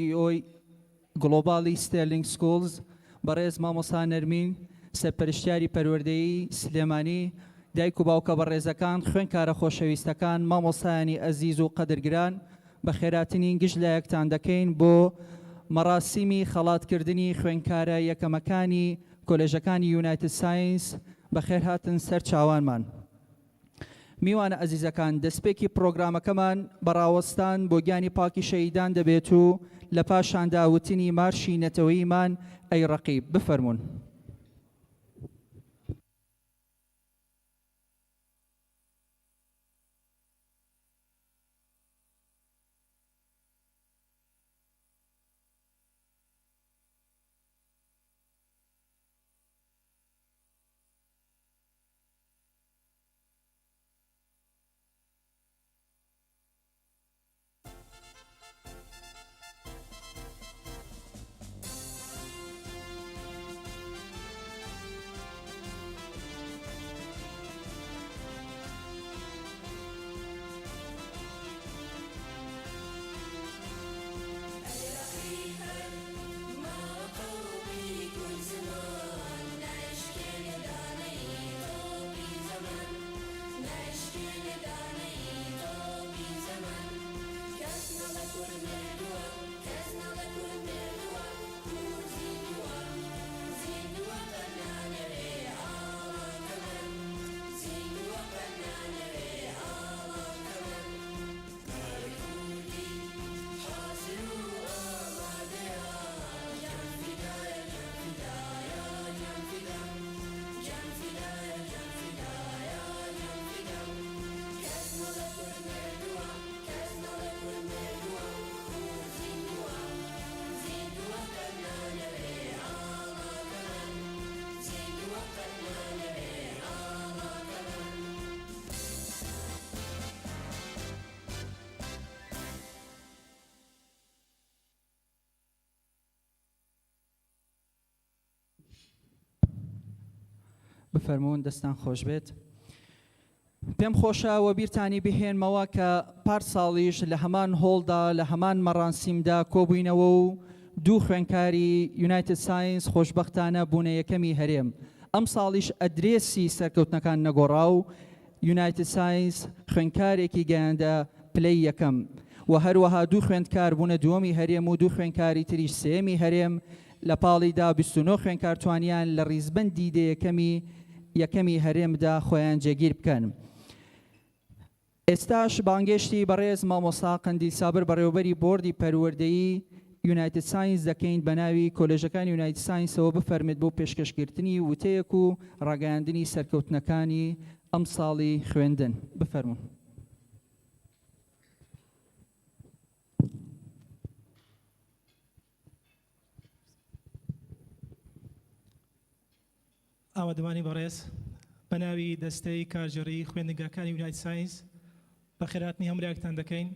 ئۆی گلۆباڵی ستێرلینگ سکولز بەڕێز مامۆستا نەرمین سەرپەرشتیاری پەروەردەیی سلێمانی دایک و باوکە بەڕێزەکان خوێندکارە خۆشەویستەکان مامۆستایانی ئەزیز و قەدرگران بە خێراتنی گشت لە یەکتان دەکەین بۆ مەراسیمی خەڵاتکردنی خوێندکارە یەکەمەکانی کۆلێژەکانی یونایتد ساینس بەخێر هاتن سەر چاوانمان. میوانە ئەزیزەکان دەستپێکی پرۆگرامەکەمان بەڕاوەستان بۆ گیانی پاکی شەهیدان دەبێت و لە پاشاندا وتنی مارشی نەتەوەییمان ئەی ڕەقیب بفەرمونون. بفەرمونون دەستان خۆش بێت. پێم خۆشەوە بیرتانی بهێنمەوە کە پارساڵیش لە هەمان هۆڵدا لە هەمان مەڕانسیمدا کۆبووینەوە و دوو خوێندکاری یونایتد ساینس خۆشبەختانە بوونە یەکەمی هەرێم. ئەم ساڵیش ئەدرێسی سەرکەوتنەکان نەگۆڕا و یونایتد ساینس خوێندکارێکی گەیاندە پلەی یەکەم و هەروەها دوو خوێندکار بوونە دووەمی هەرێم و دوو خوێندکاری تریش سێمی هەرێم لە پاڵیدا 29 خوێندکار توانیان لە ڕیزبەندی یەکەمی هەرێمدا خۆیان جێگیر بکەن. ئێستاش بانگێشتی بەڕێز مامۆستا قەندیل سابر بەڕێوەبەری بۆردی پەروەردەیی یونایتد ساینس دەکەین بە ناوی کۆلێژەکانی یونایتد ساینسەوە بفەرمێت بۆ پێشکەشکردنی وتەیەک و ڕاگەیاندنی سەرکەوتنەکانی ئەم ساڵی خوێندن. بفەرمون. ئامادەبانی بەڕێز بە ناوی دەستەی کارژێڕی خوێندنگەکانی یونایتد ساینس بە خێراتنی هەموولاکتان دەکەین.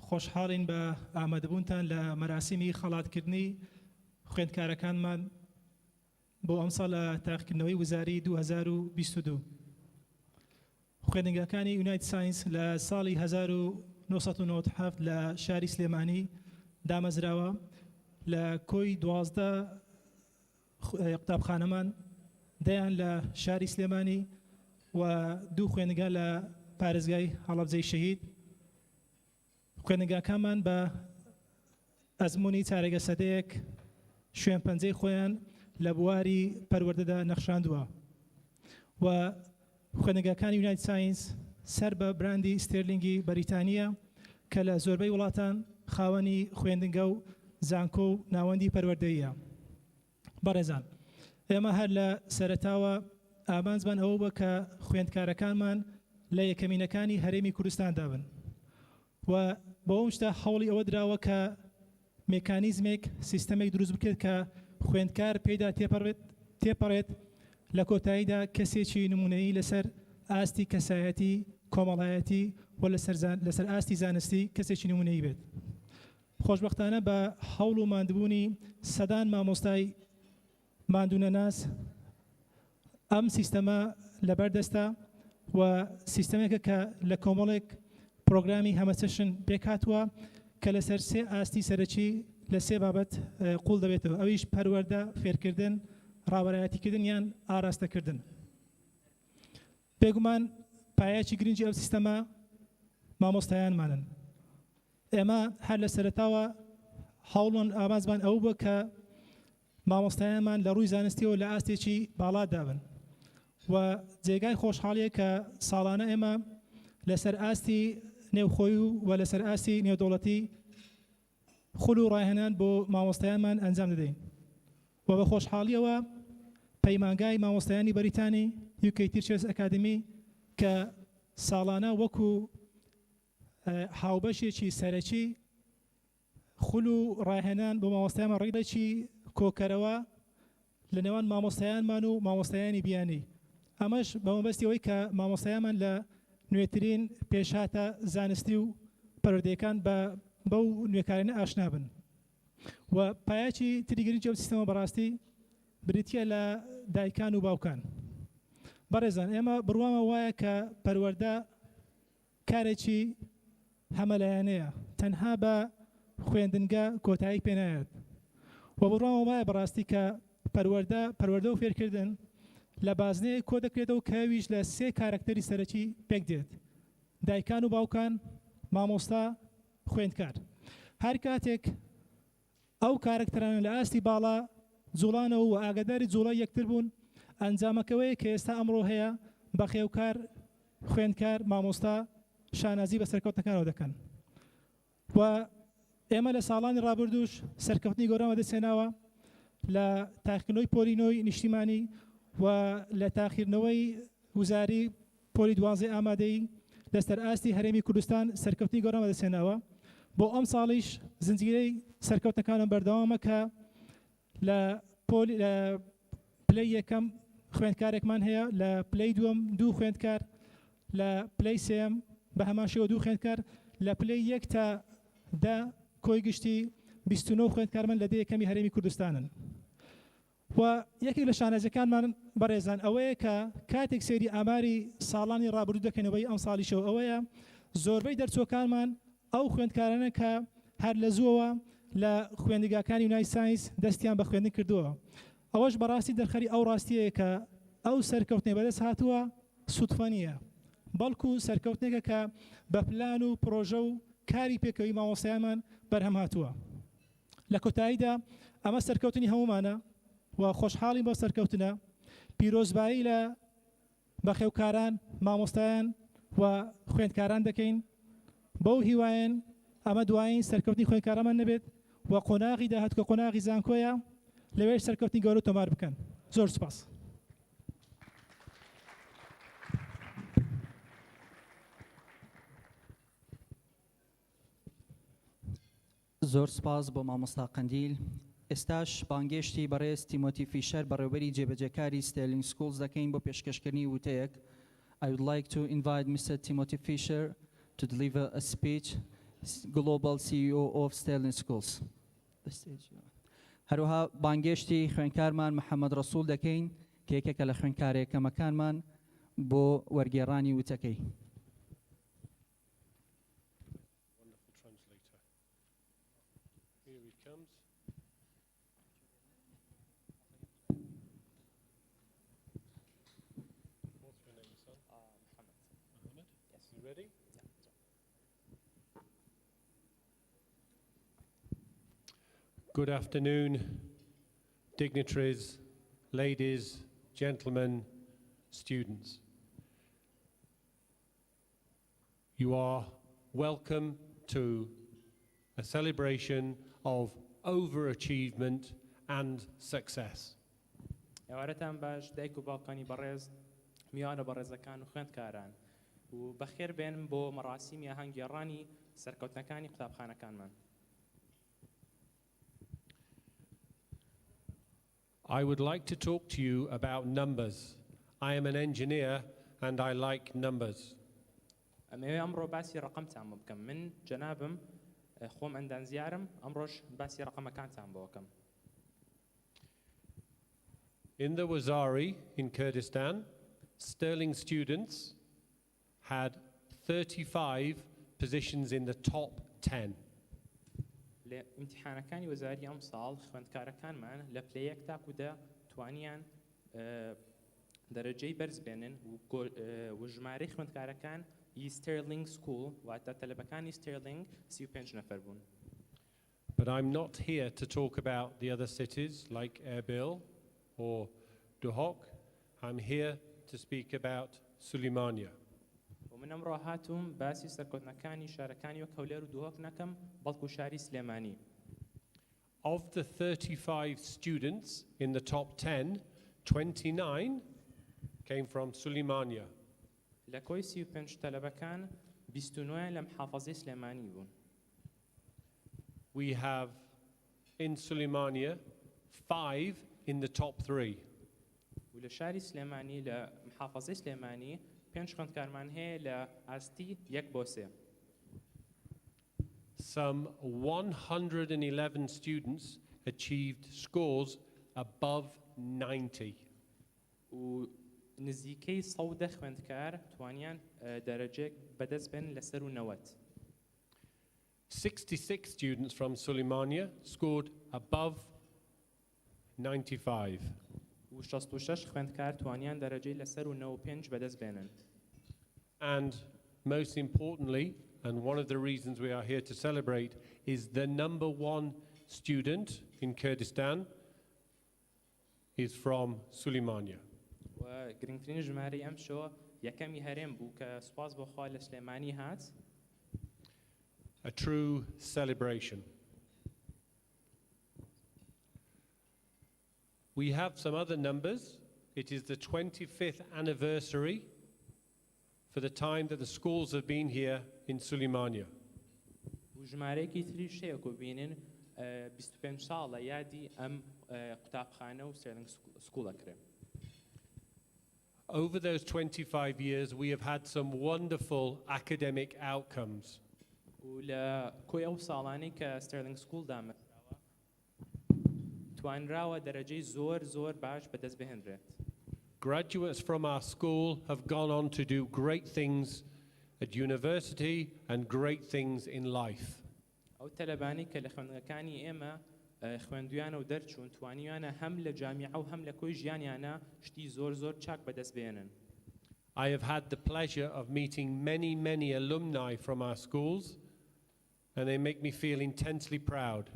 خۆشحاڵین بە ئامادەبوونتان لە مەراسیمی خەڵاتکردنی خوێندکارەکانمان بۆ ئەم ساڵ لە تاقیکردنەوەی وزاری 2022. خوێندنگەکانی یونایتد ساینس لە ساڵی 1997 لە شاری سلێمانی دامەزراوە. لە کۆی 12 قوتابخانەمان دەیان لە شاری سلێمانی و دوو خوێندنگە لە پارێزگای هەڵەبجەی شەهید. خوێندنگەکانمان بە ئەزموونی چارەگە سەدەیەک شوێن پەنجەی خۆیان لە بواری پەروەردەدا نەخشاندووە و خوێندنگەکانی یونایتد ساینس سەر بە براندی ستێرلینگی بەریتانیە کە لە زۆربەی وڵاتان خاوەنی خوێندنگە و زانکۆ و ناوەندی پەروەردەییە. بەڕێزان، ئێمە هەر لە سەرەتاوە ئامانجمان ئەوە بە کە خوێندکارەکانمان لە یەکەمینەکانی هەرێمی کوردستاندا بن و بۆ ئەوم شتە هەوڵی ئەوە دراوە کە مێکانیزمێک سیستەمێک دروست بکرێت کە خوێندکار پێدا تێپەڕێت لە کۆتاییدا کەسێکی نمونەیی لەسەر ئاستی کەسایەتی کۆمەڵایەتی و لەسەر ئاستی زانستی کەسێکی نمونەیی بێت. خۆشبەختانە بە هەوڵ و ماندبوونی سەدان مامۆستای ماندوونەناس ئەم سیستەمە لەبەردەستە و سیستەمێکە کە لە کۆمەڵێک پرۆگرامی هەمەچەشن پێکاتوە کە لەسەر سێ ئاستی سەرەکی لە سێ بابەت قوڵ دەبێتەوە ئەویش پەروەردە فێرکردن ڕاوەڕایەتیکردن یان ئاراستەکردن بێگومان پایەکی گرنگی ئەو سیستەمە مامۆستایانمانن ئێمە هەر لە سەرەتاوە هەوڵمان ئامانزمان ئەو بووە کە مامۆستایانمان لە ڕووی زانستیەوە لە ئاستێکی باڵا دابن و جێگای خۆشحاڵیە کە ساڵانە ئێمە لەسەر ئاستی نێوخۆی و لەسەر ئاستی نێودەوڵەتی خول و ڕاهێنان بۆ مامۆستایانمان ئەنجام دەدەین و بە خۆشحاڵیەوە پەیمانگای مامۆستایانی بەریتانی UK Teachers Academy کە ساڵانە وەکو هاوبەشێکی سەرەکی خول و ڕاهێنان بۆ مامۆستایانمان ڕێگەی کۆکەرەوە لە نێوان مامۆستایانمان و مامۆستایانی بیانی ئەمەش بە مەبەستیەوەی کە مامۆستایانمان لە نوێترین پێشهاتە زانستی و پەروەردەیەکان بەو نوێکارانە ئاشنا بن و پایەکی تری گرنگی ئەو سیستەمە بەڕاستی بریتیە لە دایکان و باوکان بەڕێزان ئێمە بڕوامە وایە کە پەروەردە کارێکی هەمەلایەنەیە تەنها بە خوێندنگە کۆتایی پێ نایەت و بڕوامە وایە بەڕاستی کە پەروەردە و فێرکردن لە بازنەیە کۆ دەکرێتەوە کەویش لە سێ کارکتەری سەرەکی پێک دێت دایکان و باوکان مامۆستا خوێندکار هەر کاتێک ئەو کارکتەرانە لە ئاستی باڵا جوڵانەوە و ئاگاداری جوڵای یەکتر بوون ئەنجامەکەوەیە کە ئێستا ئەمڕۆ هەیە بە خێوکار خوێندکار مامۆستا شانازی بە سەرکەوتنەکانەوە دەکەن و ئێمە لە ساڵانی ڕابردووش سەرکەوتنی گەورەمە دەستێناوە لە تاقیکردنەوەی پۆلینۆی نیشتیمانی و لە تاخیرنەوەی وزاری پۆلی 12 ئامادەی لەسەر ئاستی هەرێمی کوردستان سەرکەوتنی گەورەمە دەستێناوە بۆ ئەم ساڵیش زنجیرەی سەرکەوتنەکانم بەردەوامە کە لە پلەی یەکەم خوێندکارێکمان هەیە لە پلەی دووەم 2 خوێندکار لە پلەی سێم بە هەمان شێوە 2 خوێندکار لە پلەی 1 تا 10 کۆی گشتی 29 خوێندکارمان لە دە یەکەمی هەرێمی کوردستانن و یەکێک لە شانازەکانمان بەڕێزان ئەوەیە کە کاتێک سێری ئاماری ساڵانی ڕابردوو دەکەنەوەی ئەم ساڵیشەوە ئەوەیە زۆربەی دەرچۆکانمان ئەو خوێندکارانە کە هەر لە زووەوە لە خوێندگاکانی یونای ساینس دەستیان بە خوێندن کردووە ئەوەش بەڕاستی دەرخەری ئەو ڕاستیەیە کە ئەو سەرکەوتنێ بەدەست هاتووە سوودفە نییە بەڵکو سەرکەوتنێکە کە بە پلان و پرۆژە و کاری پێکەوەی مامۆستایانمان بەرهەم هاتووە لە کۆتاییدا ئەمە سەرکەوتنی هەمومانە و خۆشحاڵی بۆ سەرکەوتنە پیرۆزبایی لە بەخێوکاران مامۆستایان و خوێندکاران دەکەین بەو هیوایەن ئەمە دوایین سەرکەوتنی خوێندکارەمان نەبێت و قۆناغی داهات کە قۆناغی زانکۆیە لەوێش سەرکەوتنی گەورە تۆمار بکەن زۆر سوپاس زۆر سپاس بۆ مامۆستا قەندیل ئێستاش بانگێشتی بەڕێز تیمۆتی فیشەر بەڕێوەبەری جێبەجەکاری ستێرلینگ سکولز دەکەین بۆ پێشکەشکردنی وتەیەک I would like to invite Mr. Timothy Fisher to deliver a speech, Global CEO of Sterling Schools. هەروەها بانگێشتی خوێندکارمان محەممەد ڕەسوول دەکەین کە یەکێکە لە خوێندکارێکەمەکانمان بۆ وەرگێڕانی وتەکەی. Good afternoon, dignitaries, ladies, gentlemen, students. You are welcome to a celebration of overachievement and success. یاوارەتان باش دایک و باوکانی بەڕێز میوانە بەڕێزەکان و خوێندکاران و بەخێر بێنم بۆ مەڕاسیمی ئاهەنگگێڕانی سەرکەوتنەکانی قوتابخانەکانمان. I would like to talk to you about numbers. I am an engineer and I like numbers. ئەمەوێ ئەمڕۆ باسی ڕقمتان بۆ بکەم من جەنابم خۆم ئەندازیارم ئەمڕۆژ باسی ڕقمەکانتان بۆ بکەم. In the Wazari in Kurdistan, Sterling students had 35 positions in the top 10. لە ئیمتیحانەکانی وەزاری ئەم ساڵ خوێندکارەکانمان لە پلە یەک تاکودا توانیان دەرەجەی بەرز بێنن و ژمارەی خوێندکارەکان ستێرلینگ سکوڵ واتە تەلەبەکانی ستێرلینگ 35 نەفەر بوون. But I'm not here to talk about the other cities like Erbil or Duhok. I'm here to speak about Suleimania. ومن ئەمڕۆ هاتووم باسی سەرکەوتنەکانی شارەکانی وەک هەولێر و دووهۆک نەکەم بەڵکو شاری سلێمانی. Of the 35 students in the top 10, 29 came from Suleimania. لە کۆی 35 تەلەبەکان 29 لە محافەزەی سلێمانی بوون. We have in Suleimania 5 in the top 3. و لە شاری سلێمانی لە محافەزەی سلێمانی 5 خوێندکارمان هەیە لە ئاستی 1 بۆ 3. Some 111 students achieved scores above 90. و نزیکەی 100 خوێندکار توانیان دەرەجێک بەدەست بێن لەسەر و 90. 66 students from Suleimania scored above 95. و 66 خوێندکار توانیان دەرەجەی لەسەر و 95 بەدەست بێنن. And most importantly, and one of the reasons we are here to celebrate, is the number one student in Kurdistan is from Suleimania. و گرنگترین ژمارەی ئەم شۆ یەکەمی هەرێم بوو کە سوپاس بۆخوا لە سلێمانی هات. A true celebration. We have some other numbers. It is the 25th anniversary for the time that the schools have been here in Suleimania. و ژمارەیەکی تریش هەیە کە بینن 25 ساڵە یادی ئەم قوتابخانە و ستێرلینگ سکوڵەکرێ. Over those 25 years, we have had some wonderful academic outcomes. و لە کۆی ئەو ساڵانەی کە ستێرلینگ سکوڵ دامەزراوە توانراوە دەرەجەی زۆر باش بەدەست بهێنرێت. Graduates from our school have gone on to do great things at university and great things in life. ئەو تەلەبانی کە لە خوێندنگەکانی ئێمە خوێندویانە و دەرچوون توانیوانە هەم لە جامیعە و هەم لە کۆی ژیانیانە شتی زۆر چاک بەدەست بهێنن. I have had the pleasure of meeting many alumni from our schools, and they make me feel intensely proud.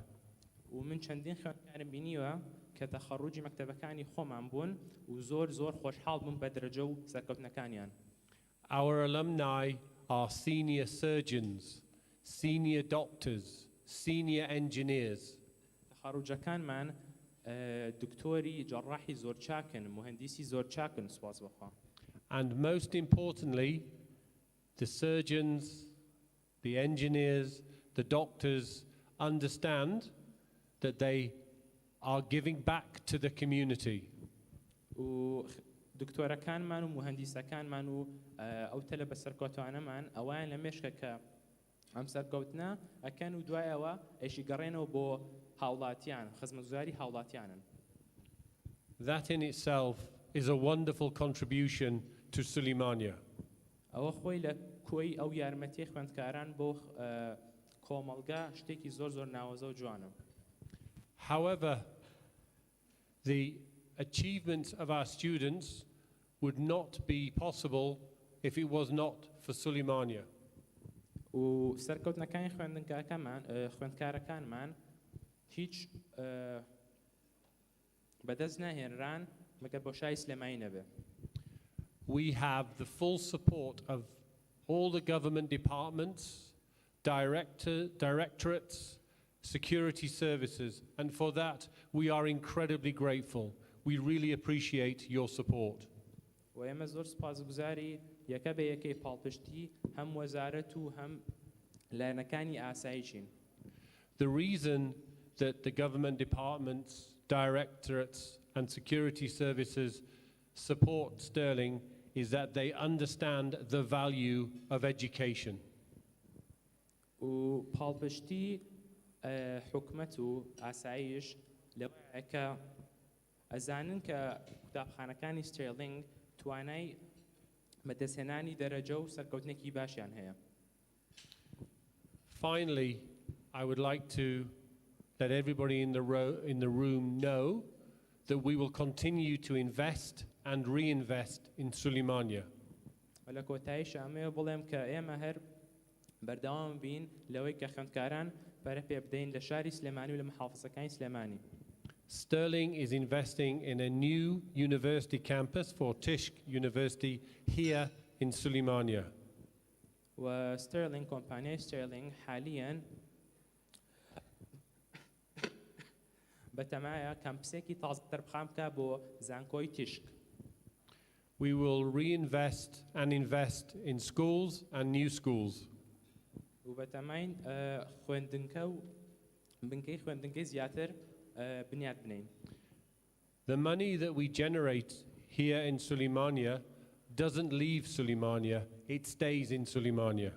و من چەندین خوێندکارم بینیوە کە تەخەڕوجی مەکتەبەکانی خۆمان بوون و زۆر خۆشحاڵ بوون بە دەرەجە و سەرکەوتنەکانیان. Our alumni are senior surgeons, senior doctors, senior engineers. تەخەڕوجەکانمان دکتۆری جەڕاحی زۆر چاکن، مهندسی زۆر چاکن سوپاس بەخوا. And most importantly, the surgeons, the engineers, the doctors understand that they are giving back to the community. و دکتۆرەکانمان و مهندیسەکانمان و ئەو تەلەبە سەرکەوتوانەمان ئەوان لە مێشکە کە ئەم سەرکەوتنە ئەکەن و دوایەوە ئەیشی گەڕێنەوە بۆ هاوڵاتیان خزمەتگوزاری هاوڵاتیانن. That in itself is a wonderful contribution to Suleimania. ئەوە خۆی لە کۆی ئەو یارمەتیە خوێندکاران بۆ کۆمەڵگا شتێکی زۆر ناوەزە و جوانە. However, the achievements of our students would not be possible if it was not for Suleimania. و سەرکەوتنەکانی خوێندکارەکانمان هیچ بەدەست ناهێنران مەگەر بۆ شای سلێمانی نەبێ. We have the full support of all the government departments, directorates, security services, and for that we are incredibly grateful. We really appreciate your support. و ئێمە زۆر سوپاسگوزاری یەکە بە یەکەی پاڵپشتی هەم وەزارەت و هەم لایەنەکانی ئاساییشین. The reason that the government departments, directorates, and security services support Sterling is that they understand the value of education. و پاڵپشتی حکومەت و ئاسایش لەوەیە کە ئەزانن کە قوتابخانەکانی ستێرلینگ توانای بەدەستهێنانی دەرەجە و سەرکەوتنێکی باشیان هەیە. Finally, I would like to let everybody in the room know that we will continue to invest and reinvest in Suleimania. لە کۆتاییش ئەمێ بڵێم کە ئێمە هەر بەردەوام بین لەوەی کە خوێندکاران پەرە پێ بدەین لە شاری سلێمانی و لە محافزەکانی سلێمانی. Sterling is investing in a new university campus for Tishk University here in Suleimania. و ستيرلينغ كومبانيا ستيرلينغ حاليا بەتەمایە کامپسێکی تازەتر بخام بکە بۆ زانکۆی تیشک. We will reinvest and invest in schools and new schools. و بەتەماین خوێندنگە و بنکەی خوێندنگەی زیاتر بنیاد بنین. The money that we generate here in Suleimania doesn't leave Suleimania, it stays in Suleimania.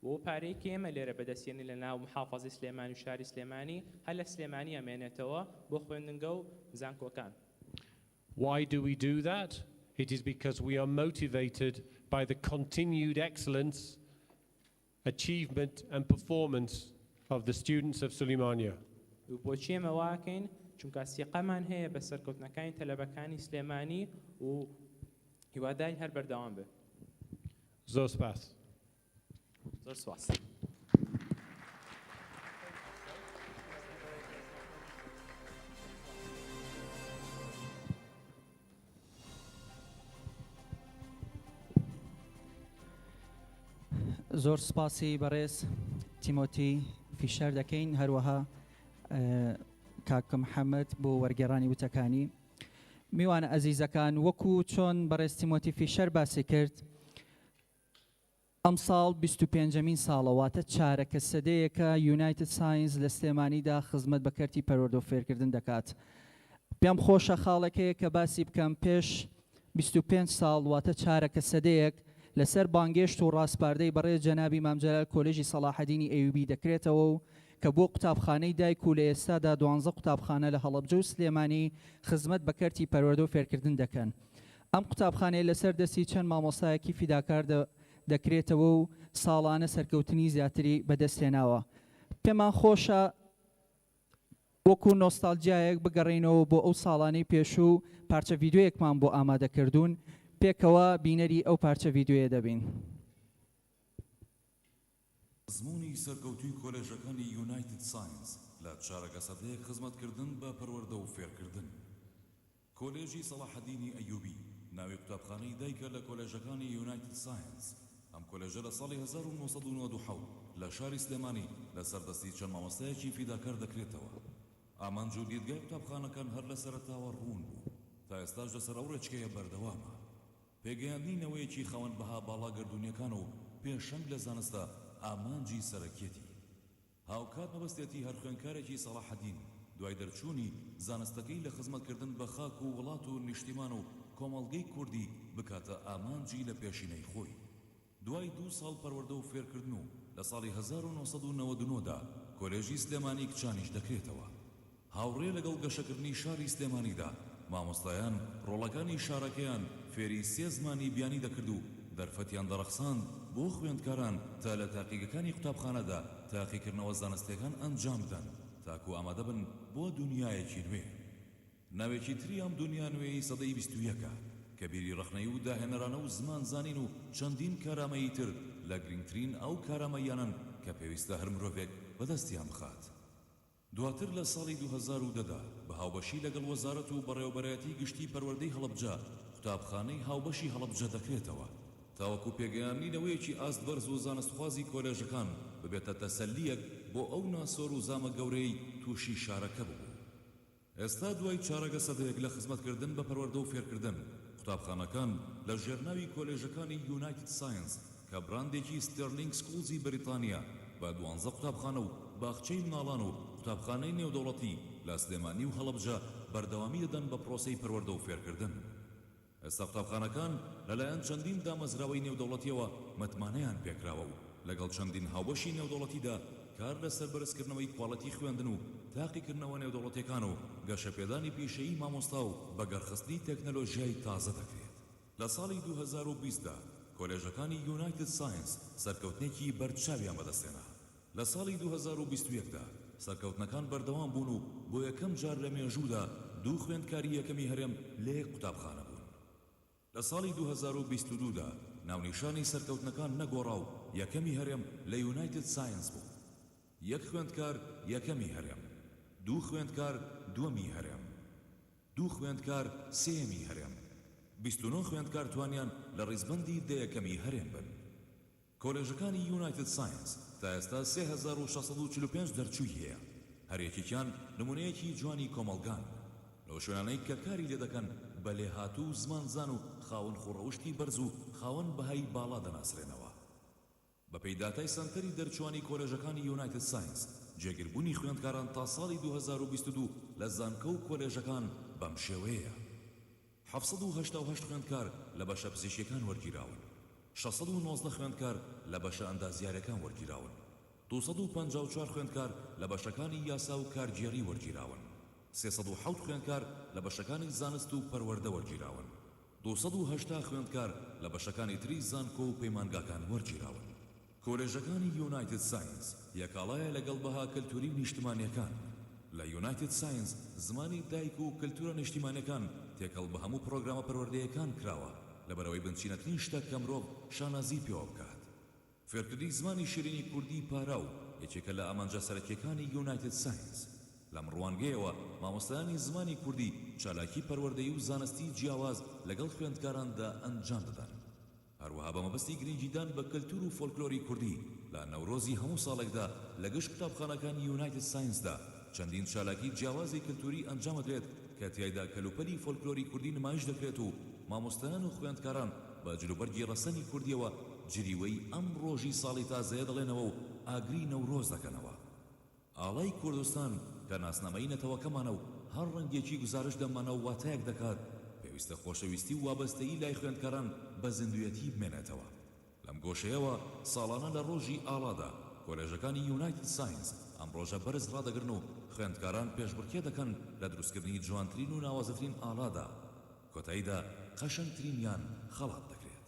و پارەی کە ئێمە لێرە بەدەستێنی لە ناو محافەزەی سلێمانی و شاری سلێمانی هەر لە سلێمانی ئەمێنێتەوە بۆ خوێندنگە و زانکۆکان. Why do we do that? It is because we are motivated by the continued excellence, achievement and performance of the students of Suleimania. و بۆچی ئێمە واکەین؟ چونکە سیقەمان هەیە بە سەرکەوتنەکانی تەلەبەکانی سلێمانی و هیوادارین هەر بەردەوام بێ. زۆر سپاس. زۆر سواس. زۆر سپاسی بەڕێز تیمۆتی فیشەر دەکەین هەروەها کاک محەممەد بۆ وەرگێڕانی وتەکانی. میوانە ئەزیزەکان وەکو چۆن بەڕێز تیمۆتی فیشەر باسی کرد ئەم ساڵ 25مین ساڵەواتە چارەکە سەدەیەکە یونایتد ساینس لە سلێمانیدا خزمەت بە کەرتی پەروەردە و فێرکردن دەکات. پێم خۆشە خاڵێکەیە کە باسی بکەم پێش 25 ساڵ واتە چارەکە سەدەیەک لەسەر بانگێشت و ڕاستپاردەی بەڕێز جەنابی مام جەلال کۆلێژی سەلاحەدینی ئەیوبی دەکرێتەوە و کە بۆ قوتابخانەی دایک و لە ئێستادا 12 قوتابخانە لە هەڵەبجە و سلێمانی خزمەت بە کەرتی پەروەردە و فێرکردن دەکەن. ئەم قوتابخانەی لەسەر دەستی چەند مامۆستایەکی فیداکار دەکرێتەوە و ساڵانە سەرکەوتنی زیاتری بەدەستێناوە. پێمان خۆشە وەکو نۆستالجیایەک بگەڕینەوە بۆ ئەو ساڵانەی پێشوو پارچە ڤیدیۆیەکمان بۆ ئامادەکردوون پێکەوە بینەری ئەو پارچە ڤیدیۆیە دەبین. زمانی سەرکەوتووی کۆلێژەکانی یونایتد ساینس لە چارەکە سەدەیەک خزمەتکردن بە پەروەردە و فێرکردن. کۆلێژی سەلاحەدینی ئەیوبی ناوی قوتابخانەی دایکە لە کۆلێژەکانی یونایتد ساینس. ئەم کۆلێژە لە ساڵی 1997 لە شاری سلێمانی لە سەردەستی چەند مامۆستایەکی فیداکار دەکرێتەوە. ئامانج و دیدگای قوتابخانەکان هەر لە سەرەتاوە ڕوون بوو تا ئێستاش لەسەر ئەو ڕێچکەیە بەردەوامە. پێگەیاندنینەوەیەکی خەوەن بەها باڵاگەردوونیەکان و پێشەنگ لە زانستە ئامانجی سەرەکیەتی. هاوکات مەبەستێتی هەر خوێندکارێکی سەلاحەدین دوای دەرچوونی زانستەکەی لە خزمەتکردن بە خاک و وڵات و نیشتیمان و کۆمەڵگەی کوردی بکاتە ئامانجی لە پێشینەی خۆی. دوای 2 ساڵ پەروەردە و فێرکردن و لە ساڵی 1999دا کۆلێژی سلێمانی کچانیش دەکرێتەوە. هاوڕێ لەگەڵ گەشەکردنی شاری سلێمانیدا مامۆستایان ڕۆڵەکانی شارەکەیان فێری 3 زمانی بیانی دەکرد و دەرفەتیان دەرەخساند بۆ خوێندکاران تا لە تاقیگەکانی قوتابخانەدا تاقیکردنەوە زانستیەکان ئەنجام بدەن تاکو ئامادە بن بۆ دنیایەکی نوێ. ناوێکی تری ئەم دنیا نوێی سەدەی 21ە کە بیری ڕەخنەی و داهێنەرانە و زمان زانین و چەندین کارامەیی تر لە گرنگترین ئەو کارامەیانن کە پێویستە هەر مرۆڤێک بەدەستیان بخات. دواتر لە ساڵی 2010دا بە هاوبەشی لەگەڵ وەزارەت و بەڕێوەبەرایەتی گشتی پەروەردەی هەڵەبجە قوتابخانەی هاوبەشی هەڵەبجە دەکرێتەوە تاوەکو پێگەیاندنینەوەیەکی ئاست بەرز و زانستخوازی کۆلێژەکان ببێتە تەسەلیەک بۆ ئەو ناسۆر و زامە گەورەی تووشی شارەکە بوو. ئێستا دوای چارەگە سەدەیەک لە خزمەتکردن بە پەروەردە و فێرکردن قوتابخانەکان لە ژێرناوی کۆلێژەکانی یونایتد ساینس کە براندێکی ستێرلینگ سکولزی بەریتانیا بە 12 قوتابخانە و باخچەی مناڵان و قوتابخانەی نێودەوڵەتی لە سلێمانی و هەڵەبجە بەردەوامی دەدەن بە پرۆسەی پەروەردە و فێرکردن. ئێستا قوتابخانەکان لەلایەن چەندین دامەزراوەی نێودەوڵەتیەوە متمانەیان پێکراوە و لەگەڵ چەندین هاوبەشی نێودەوڵەتیدا کار لەسەر بەرزکردنەوەی کواڵەتی خوێندن و تاقیکردنەوە نێودەوڵەتیەکان و گەشەپێدانی پیشەیی مامۆستا و بەگەرخستنی تەکنەلۆژیای تازە دەکرێت. لە ساڵی 2020دا کۆلێژەکانی یونایتد ساینس سەرکەوتنێکی بەرچاویان بەدەستێنا. لە ساڵی 2021دا سەرکەوتنەکان بەردەوام بوون و بۆ یەکەم جار لە مێژوودا دوو خوێندکاری یەکەمی هەرێم لە یەک قوتابخانە بوون. لە ساڵی 2022دا ناونیشانی سەرکەوتنەکان نەگۆڕا و یەکەمی هەرێم لە یونایتد ساینس بوو. یەک خوێندکار یەکەمی هەرێم، دوو خوێندکار دووەمی هەرێم، دوو خوێندکار سێمی هەرێم، 29 خوێندکار توانیان لە ڕیزبەندی دەیەکەمی هەرێم بن. کۆلێژەکانی یونایتد ساینس تا ئێستا 3645 دەرچووی هەیە، هەرێکێکیان نمونەیەکی جوانی کۆمەڵگان لەو شوێنانەی کە کاری لێ دەکەن بە لێهاتوو زمانزان و خاوەن خوڕەوشتی بەرز و خاوەن بەهای باڵا دەناسرێنەوە. بە پەیداتای سەنتەری دەرچوانی کۆلێژەکانی یونایتد ساینس جێگیربوونی خوێندکاران تا ساڵی 2022 لە زانکە و کۆلێژەکان بەم شێوەیە: 788 خوێندکار لە بەشە پزیشکیەکان وەرگیراون، 619 خوێندکار لە بەشە ئەندازیاریەکان وەرگیراون، 254 خوێندکار لە بەشەکانی یاسا و کارگێڕی وەرگیراون، 307 خوێندکار لە بەشەکانی زانست و پەروەردە وەرگیراون، 280 خوێندکار لە بەشەکانی تری زانکۆ و پەیمانگاکان وەرگیراون. کۆلێژەکانی یونایتد ساینس یەکاڵایە لەگەڵ بەها کەلتوری و نیشتیمانیەکان. لە یونایتد ساینس زمانی دایک و کەلتورە نیشتیمانیەکان تێکەڵ بە هەموو پرۆگرامە پەروەردەیەکان کراوە لەبەرەوەی بنچینەترین شتە کە مرۆڤ شانازی پێوە بکات. فێرکردنی زمانی شیرینی کوردی پارا و یەکێکە لە ئامانجە سەرەکیەکانی یونایتد ساینس. لەم ڕوانگەیەوە مامۆستایانی زمانی کوردی چالاکی پەروەردەیی و زانستی جیاواز لەگەڵ خوێندکاراندا ئەنجام دەدەن. هەروەها بە مەبەستی گرنگیدان بە کەلتور و فۆلکلۆری کوردی لە نەورۆزی هەموو ساڵێکدا لە گەشت قوتابخانەکانی یونایتد ساینسدا چەندین چالاکی جیاوازی کەلتوری ئەنجامەدرێت کە تیایدا کەلوپەلی فۆلکلۆری کوردی نمایش دەکرێت و مامۆستایان و خوێندکاران بە جلوبەرگی ڕەسەنی کوردیەوە جریوەی ئەم ڕۆژی ساڵی تازەیە دەڵێنەوە و ئاگری نەورۆز دەکەنەوە. ئاڵای کوردستان کە ناسنامەی نەتەوەکەمانە و هەر ڕەنگێکی گزارش دەمانە و واتایەک دەکات پێویستە خۆشەویستی و وابەستەیی لای خوێندکاران بە زیندویەتی بمێنێتەوە. لەم گۆشەیەوە ساڵانە لە ڕۆژی ئاڵادا کۆلێژەکانی یونایتد ساینس ئەم ڕۆژە بەرز ڕادەگرن و خوێندکاران پێشبڕکێ دەکەن لە دروستکردنی جوانترین و ناوازەترین ئاڵادا، کۆتاییدا قەشەنگترینیان خەڵات دەکرێت.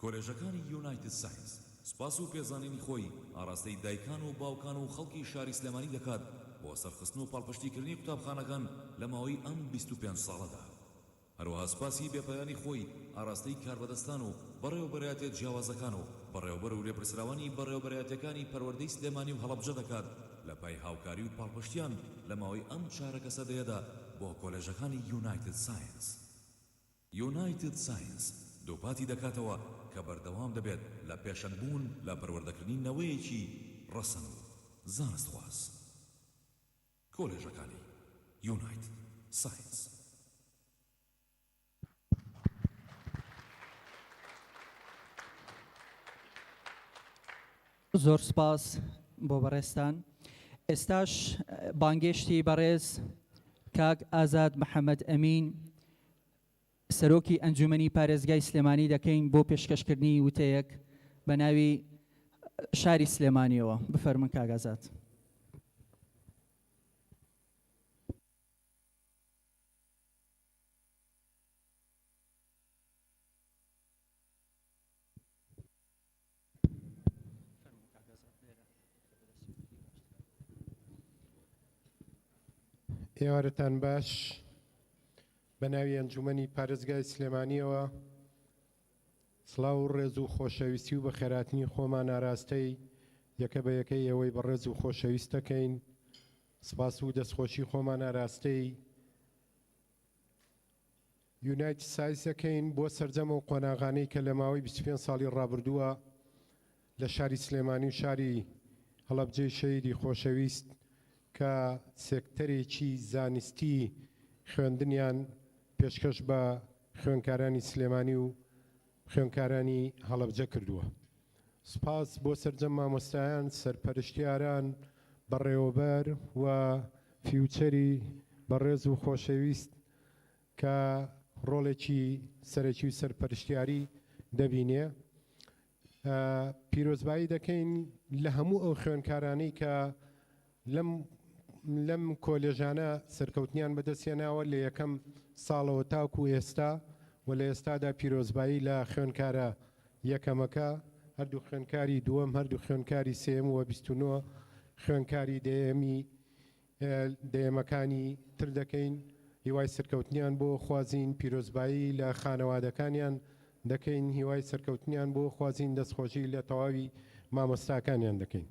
کۆلێژەکانی یونایتد ساینس سوپاس و پێزانینی خۆی ئاراستەی دایکان و باوکان و خەڵکی شاری سلێمانی دەکات بۆ سەرخستن و پاڵپشتیکردنی قوتابخانەکان لە ماوەی ئەم 25 ساڵەدا. هەروەها سوپاسی بێپایانی خۆی ئاراستەی کاربەدەستان و بەڕێوەبەرایەتیە جیاوازەکان و بەڕێوەبەر و لێپرسراوانی بەڕێوەبەرایەتەکانی پەروەردەی سلێمانی و هەڵەبجە دەکات لە پای هاوکاری و پاڵپشتیان لە ماوەی ئەم چارەکە سەدەیەدا بۆ کۆلێژەکانی یونایتد ساینس. یونایتد ساینس دووپاتی دەکاتەوە کە بەردەوام دەبێت لە پێشەنگبوون لە پەروەردەکردنی نەوەیەکی ڕەسەن و زانستواز. کۆلێژەکانی یونایتد ساینس. زۆر سپاس بۆ بەڕێستان. ئێستاش بانگێشتی بەڕێز کاک ئازاد محەممەد ئەمین سەرۆکی ئەنجومەنی پارێزگای سلێمانی دەکەین بۆ پێشکەشکردنی وتەیەک بە ناوی شاری سلێمانیەوە. بفەرمون کاک ئازاد. ئێوارتان باش. بە ناوی ئەنجومەنی پارێزگای سلێمانیەوە سڵاو و ڕێز و خۆشەویستی و بە خێراتنی خۆمان ئاراستەی یەکە بە یەکەی ئەوەی بە ڕێز و خۆشەویست دەکەین. سپاس و دەستخۆشی خۆمان ئاراستەی یونایتد ساینس دەکەین بۆ سەرجەمە و قۆناغانەی کە لە ماوەی 25 ساڵی ڕابردووە لە شاری سلێمانی و شاری هەڵەبجەی شەیدی خۆشەویست کە سێکتەرێکی زانستی خوێندنیان پێشکەش بە خوێندکارانی سلێمانی و خوێندکارانی هەڵەبجە کردووە. سپاس بۆ سەرجەم مامۆستایان، سەرپەرشتیاران، بەڕێوەبەر و فیوچەری بەڕێز و خۆشەویست کە ڕۆڵێکی سەرەکی و سەرپەرشتیاری دەبینێ. پیرۆزبایی دەکەین لە هەموو ئەو خوێندکارانەی کە لەم کۆلێژانە سەرکەوتنیان بەدەستێناوە لە یەکەم ساڵەوە تاکو ئێستا و لە ئێستادا پیرۆزبایی لە خوێندکارە یەکەمەکە، هەردوو خوێندکاری دووەم، هەردوو خوێندکاری سێم و 29 خوێنکاری دەیەمەکانی تر دەکەین هیوای سەرکەوتنیان بۆ خوازین پیرۆزبایی لە خانەوادەکانیان دەکەین هیوای سەرکەوتنیان بۆ خوازین دەستخۆشی لە تەواوی مامۆستاکانیان دەکەین.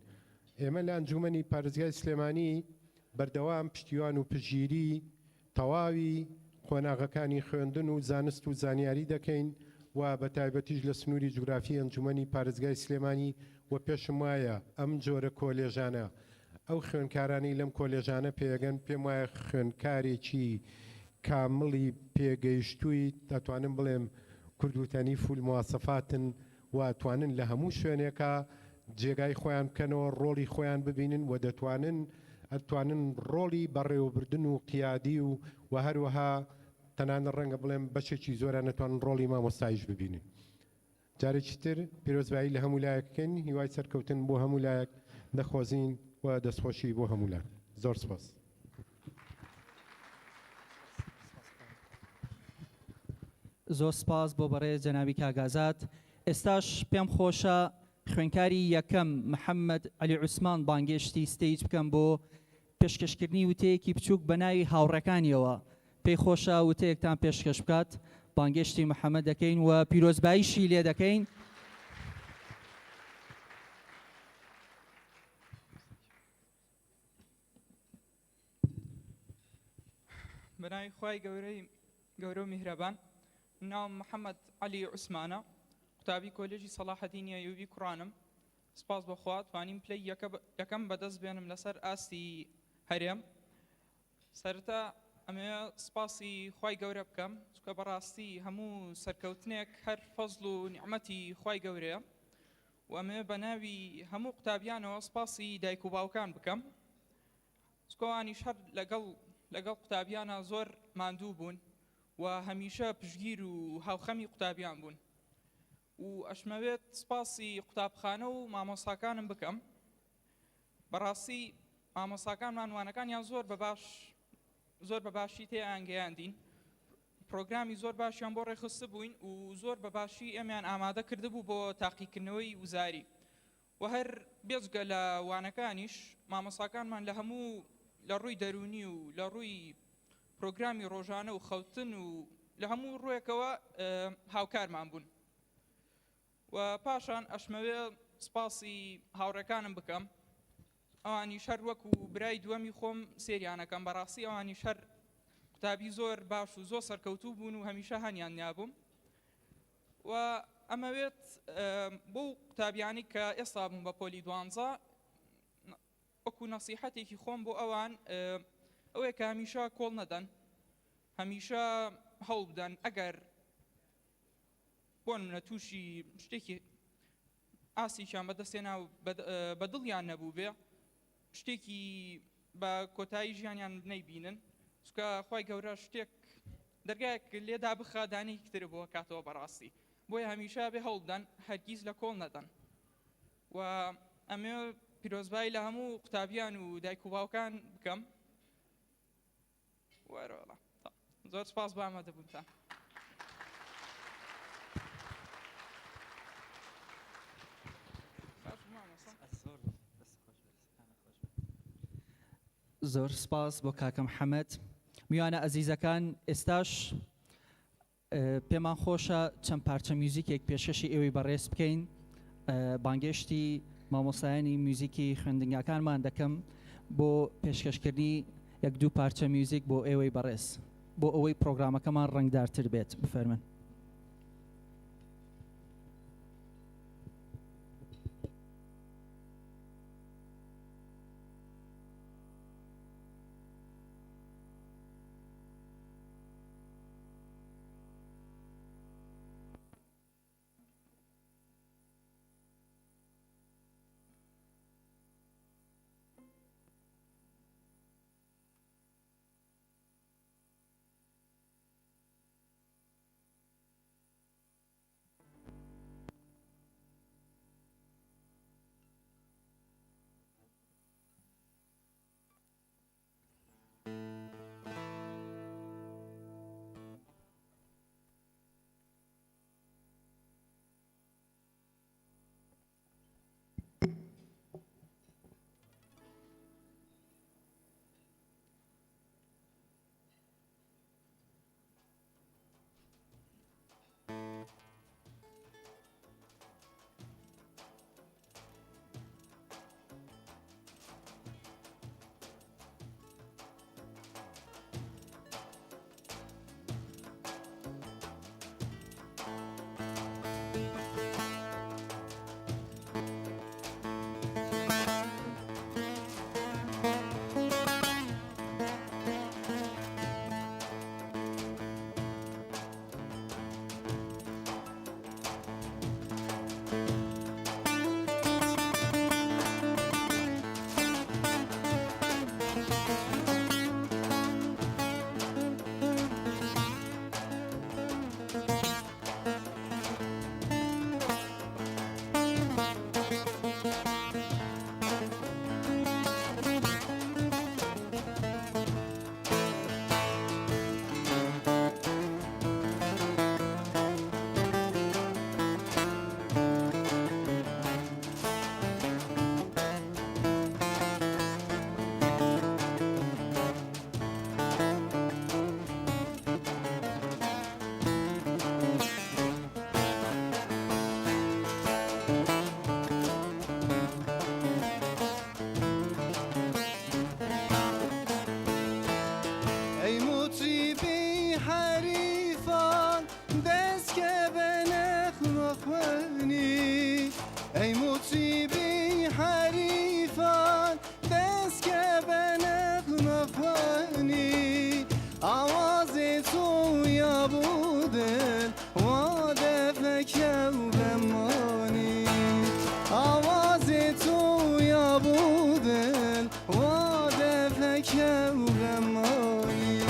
ئێمە لە ئەنجومەنی پارێزگای سلێمانی بەردەوام پشتیوان و پژگیری تەواوی قۆناغەکانی خوێندن و زانست و زانیاری دەکەین و بە تایبەتیش لە سنووری جوگرافی ئەنجومەنی پارێزگای سلێمانی و پێشم وایە ئەم جۆرە کۆلێژانە ئەو خوێنکارانی لەم کۆلێژانە پێگەن پێم وایە خوێنکارێکی کامڵی پێگەیشتووی دەتوانم بڵێم کوردوتەنی فول مواسەفاتن و توانن لە هەموو شوێنێکە جێگای خۆیان بکەنەوە ڕۆڵی خۆیان ببینن و ئەتوانن ڕۆڵی بەڕێوەبردن و قیادی و هەروەها تەنانە ڕەنگە بڵێم بەشێکی زۆران نەتوانن ڕۆڵی مامۆستایش ببینن. جارێکی تر پیرۆزبایی لە هەموو لایەکەکەین هیوای سەرکەوتن بۆ هەموو لایەک دەخوازین و دەستخۆشی بۆ هەموو لایەک. زۆر سپاس. زۆر سپاس بۆ بەڕێز جەنابی کاگازات. ئێستاش پێم خۆشە خوێنکاری یەکەم محەممەد علی عوسمان بانگێشتی ستیج بکەم بۆ پێشکەشکردنی وتەیەکی بچووک بە ناوی هاوڕەکانیەوە. پێی خۆشە وتەیەکتان پێشکەش بکات بانگێشتی محەممەد دەکەین و پیرۆزباییشی لێ دەکەین. بەناوی خوای گەورە و میهرەبان. ناوم محەممەد علی عوسمانە، قوتابی کۆلێژی سەلاحەدینی ئەیوبی کوڕانم. سپاس بەخوا توانیم پلەی یەکەم بەدەست بێنم لەسەر ئاستی هەرێم. سەرەتا ئەمێ سپاسی خوای گەورە بکەم چونکە بەڕاستی هەموو سەرکەوتنێک هەر فەزڵ و نیعمەتی خوای گەورەیە و ئەمێ بە ناوی هەموو قوتابیانەوە سپاسی دایک و باوکان بکەم چونکە ئەوانیش هەر لەگەڵ قوتابیانە زۆر ماندوو بوون و هەمیشە پشگیر و هاوخەمی قوتابیان بوون و ئەشمەوێت سپاسی قوتابخانە و مامۆستاکانم بکەم. بەڕاستی مامۆستاکان وانەکانیان زۆر بەباشی تێیان گەیاندین، پرۆگرامی زۆر باشیان بۆ ڕێخستە بووین و زۆر بەباشی ئەمیان ئامادە کرده بوو بۆ تاقیکردنەوەی وزاری و هەر بێجگە لە وانەکانیش مامۆستاکانمان لە هەموو لە ڕووی دەرونی و لە ڕووی پرۆگرامی ڕۆژانە و خەوتن و لە هەموو ڕوویەکەوە هاوکارمان بوون. و پاشان ئەشمەوێ سپاسی هاوڕێکانم بکەم، ئەوانی شەر وەکو برای دووەمی خۆم سێریانەکەم. بەڕاستی ئەوانی شەر قوتابی زۆر باش و زۆر سەرکەوتوو بوون و هەمیشە هەنیان نابووم. و ئەمەوێت بۆ قوتابیانی کە ئێستا بوون بە پۆلی 12 وەکو نەسیحەتێکی خۆم بۆ ئەوان ئەوەیە کە هەمیشە کۆڵ نەدەن، هەمیشە هەوڵ بدەن ئەگەر بۆن منە تووشی شتێکی ئاسیشان بەدەستێنا و بەدڵیان نەبوو بێ شتێکی بە کۆتایی ژیانیان نەیبینن چونکە خوای گەورە شتێک دەرگایەک لێدا بخا دانەیەکی تر بۆ کاتەوە بەڕاستی. بۆیە هەمیشە بێ هەوڵ بدەن هەرگیز لە کۆڵ نەدەن. و ئەمێ پیرۆزبایی لە هەموو قوتابیان و دایک و باوکان بکەم. وەرەوەڵا زۆر سپاس بە ئامادەبوونتان. زۆر سپاس بۆ کاکە محەممەد. میوانە ئەزیزەکان، ئێستاش پێمان خۆشە چەند پارچە میوزیکێک پێشکەشی ئێوەی بەڕێز بکەین. بانگێشتی مامۆستایانی میوزیکی خوێندنگاکانمان دەکەم بۆ پێشکەشکردنی یەک دوو پارچە میوزیک بۆ ئێوەی بەڕێز بۆ ئەوەی پرۆگرامەکەمان ڕەنگدارتر بێت. بفەرمن. و غمانی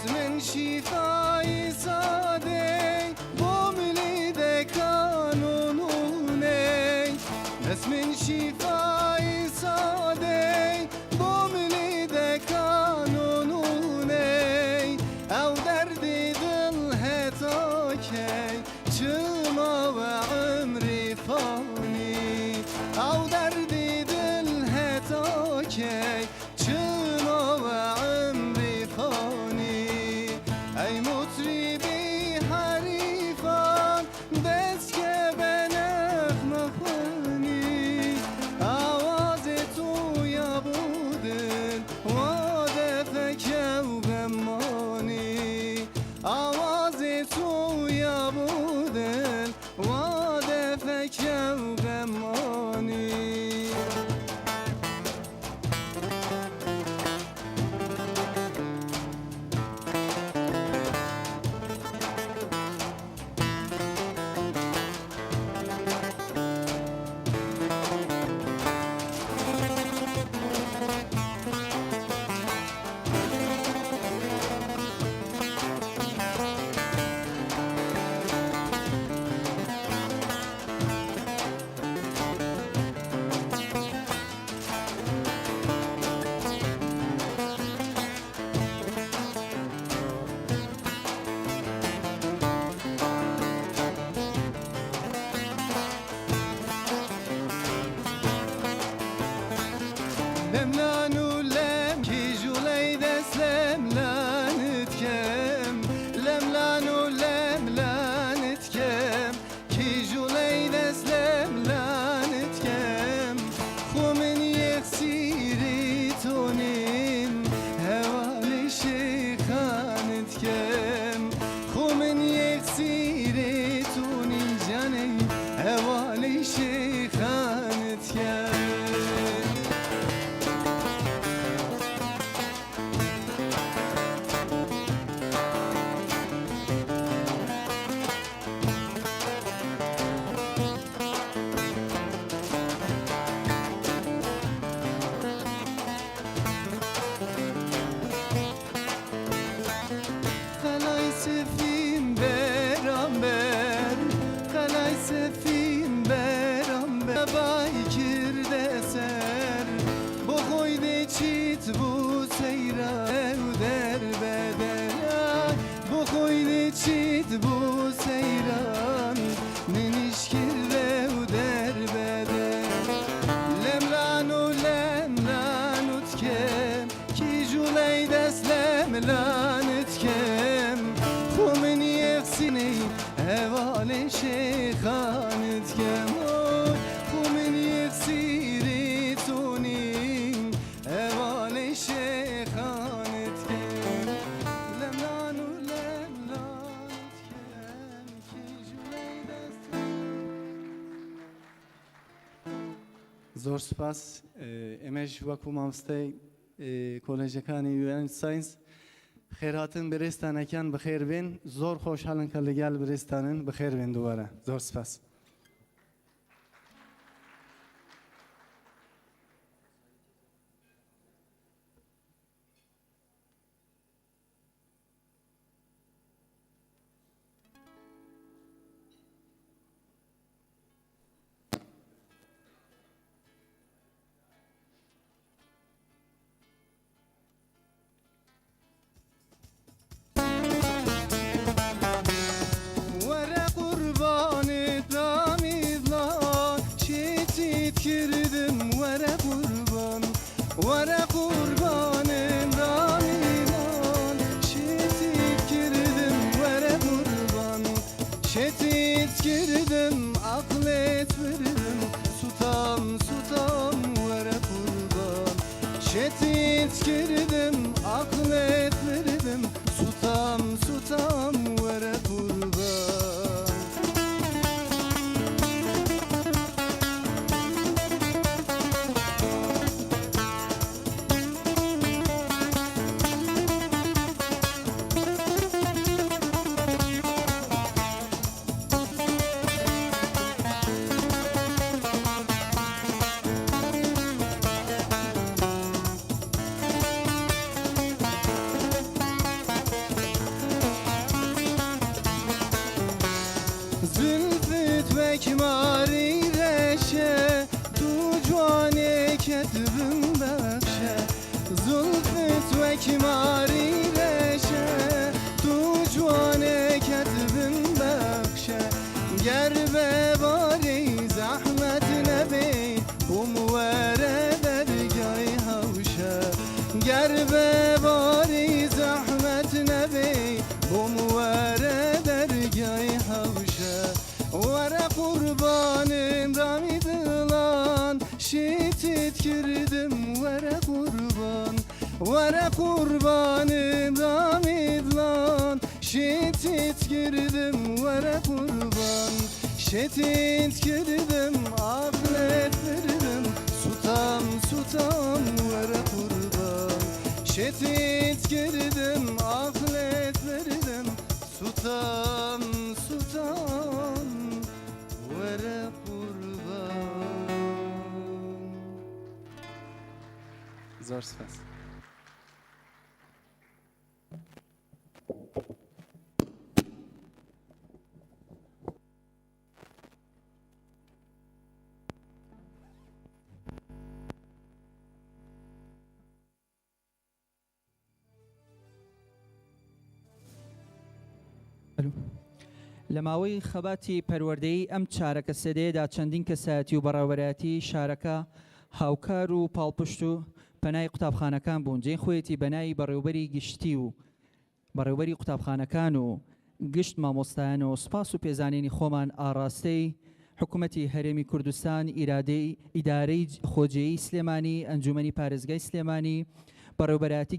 نظم شیفای ساده بوملی ده کانونه نظم شیفای ساده بوملی ده کانونه او درد دل هتا کی چما و عمری فانی او درد دل هتا کی چما و عمری فانی ای مطربی حریفان دست که به نغمه خوانی آواز تو یا بودن واده فکه و غمانی آواز تو یا بودن واده فکه و غمانی لملان ولم كي جولي دس لملان تكم لملان ولم لان تكم كي جولي دس لملان تكم خو من يخسيري تونين هوالي شيخان تكم خو من يخسيري تونين جاني هوالي شيخان تكم خلای سفین برامبر خلای سفین برامبر بای کرده سر بخویده چیت بو سیران و در بدن بخویده چیت بو سیران ننیش کرده و در بدن لملان و لملان و تکم کی جولی دست لملان تکم خو من یخسینی هوال شیخان تکم خو من یخسیری تونی هوال شیخان تکم لملان و لملان تکم کی جولی دست زۆر سپاس ئێمەش وەکو مامۆستای کۆلێژەکانی یونایتد ساینس خێرهاتن برێستانەکان بەخێر بێن زۆر خۆشحاڵن کە لەگەڵ برێستانن بەخێر بێن دووبارە زۆر سپاس Şetit girdim, aklet verdim. Sutam sutam vere kurban. Zülfü vekmari reşe, tu cuane ketbim bekşe. Zülfü vekmari reşe, tu cuane ketbim bekşe. Gerbe bari zahmet nebi, umvere dergâh havşe. Gerbe bari zahmet nebi, umvere dergâh havşe. Vere kurbanım ramidilan, şitit girdim vere kurban. Vere kurbanım ramidilan, şitit girdim vere kurban. Şitit girdim aklet verdim, sutam sutam vere kurban. Şitit girdim aklet verdim, sutam sutam vere kurban. Zor spas. لە ماوەی خەباتی پەروەردەیی ئەم چارەکە سێدەیەدا چەندین کەسایەتی و بەڕێوەبەرایەتی شارەکە هاوکار و پاڵپشت و پەنای قوتابخانەکان بوون. جێی خۆیەتی بەنای بەڕێوەبەری گشتی و بەڕێوەبەری قوتابخانەکان و گشت مامۆستایانەوە و سوپاس و پێزانینی خۆمان ئاڕاستەی حکوومەتی هەرێمی کوردستان ئیدارەی خۆجێیی سلێمانی ئەنجومەنی پارێزگای سلێمانی بەڕێوەبەرایەتی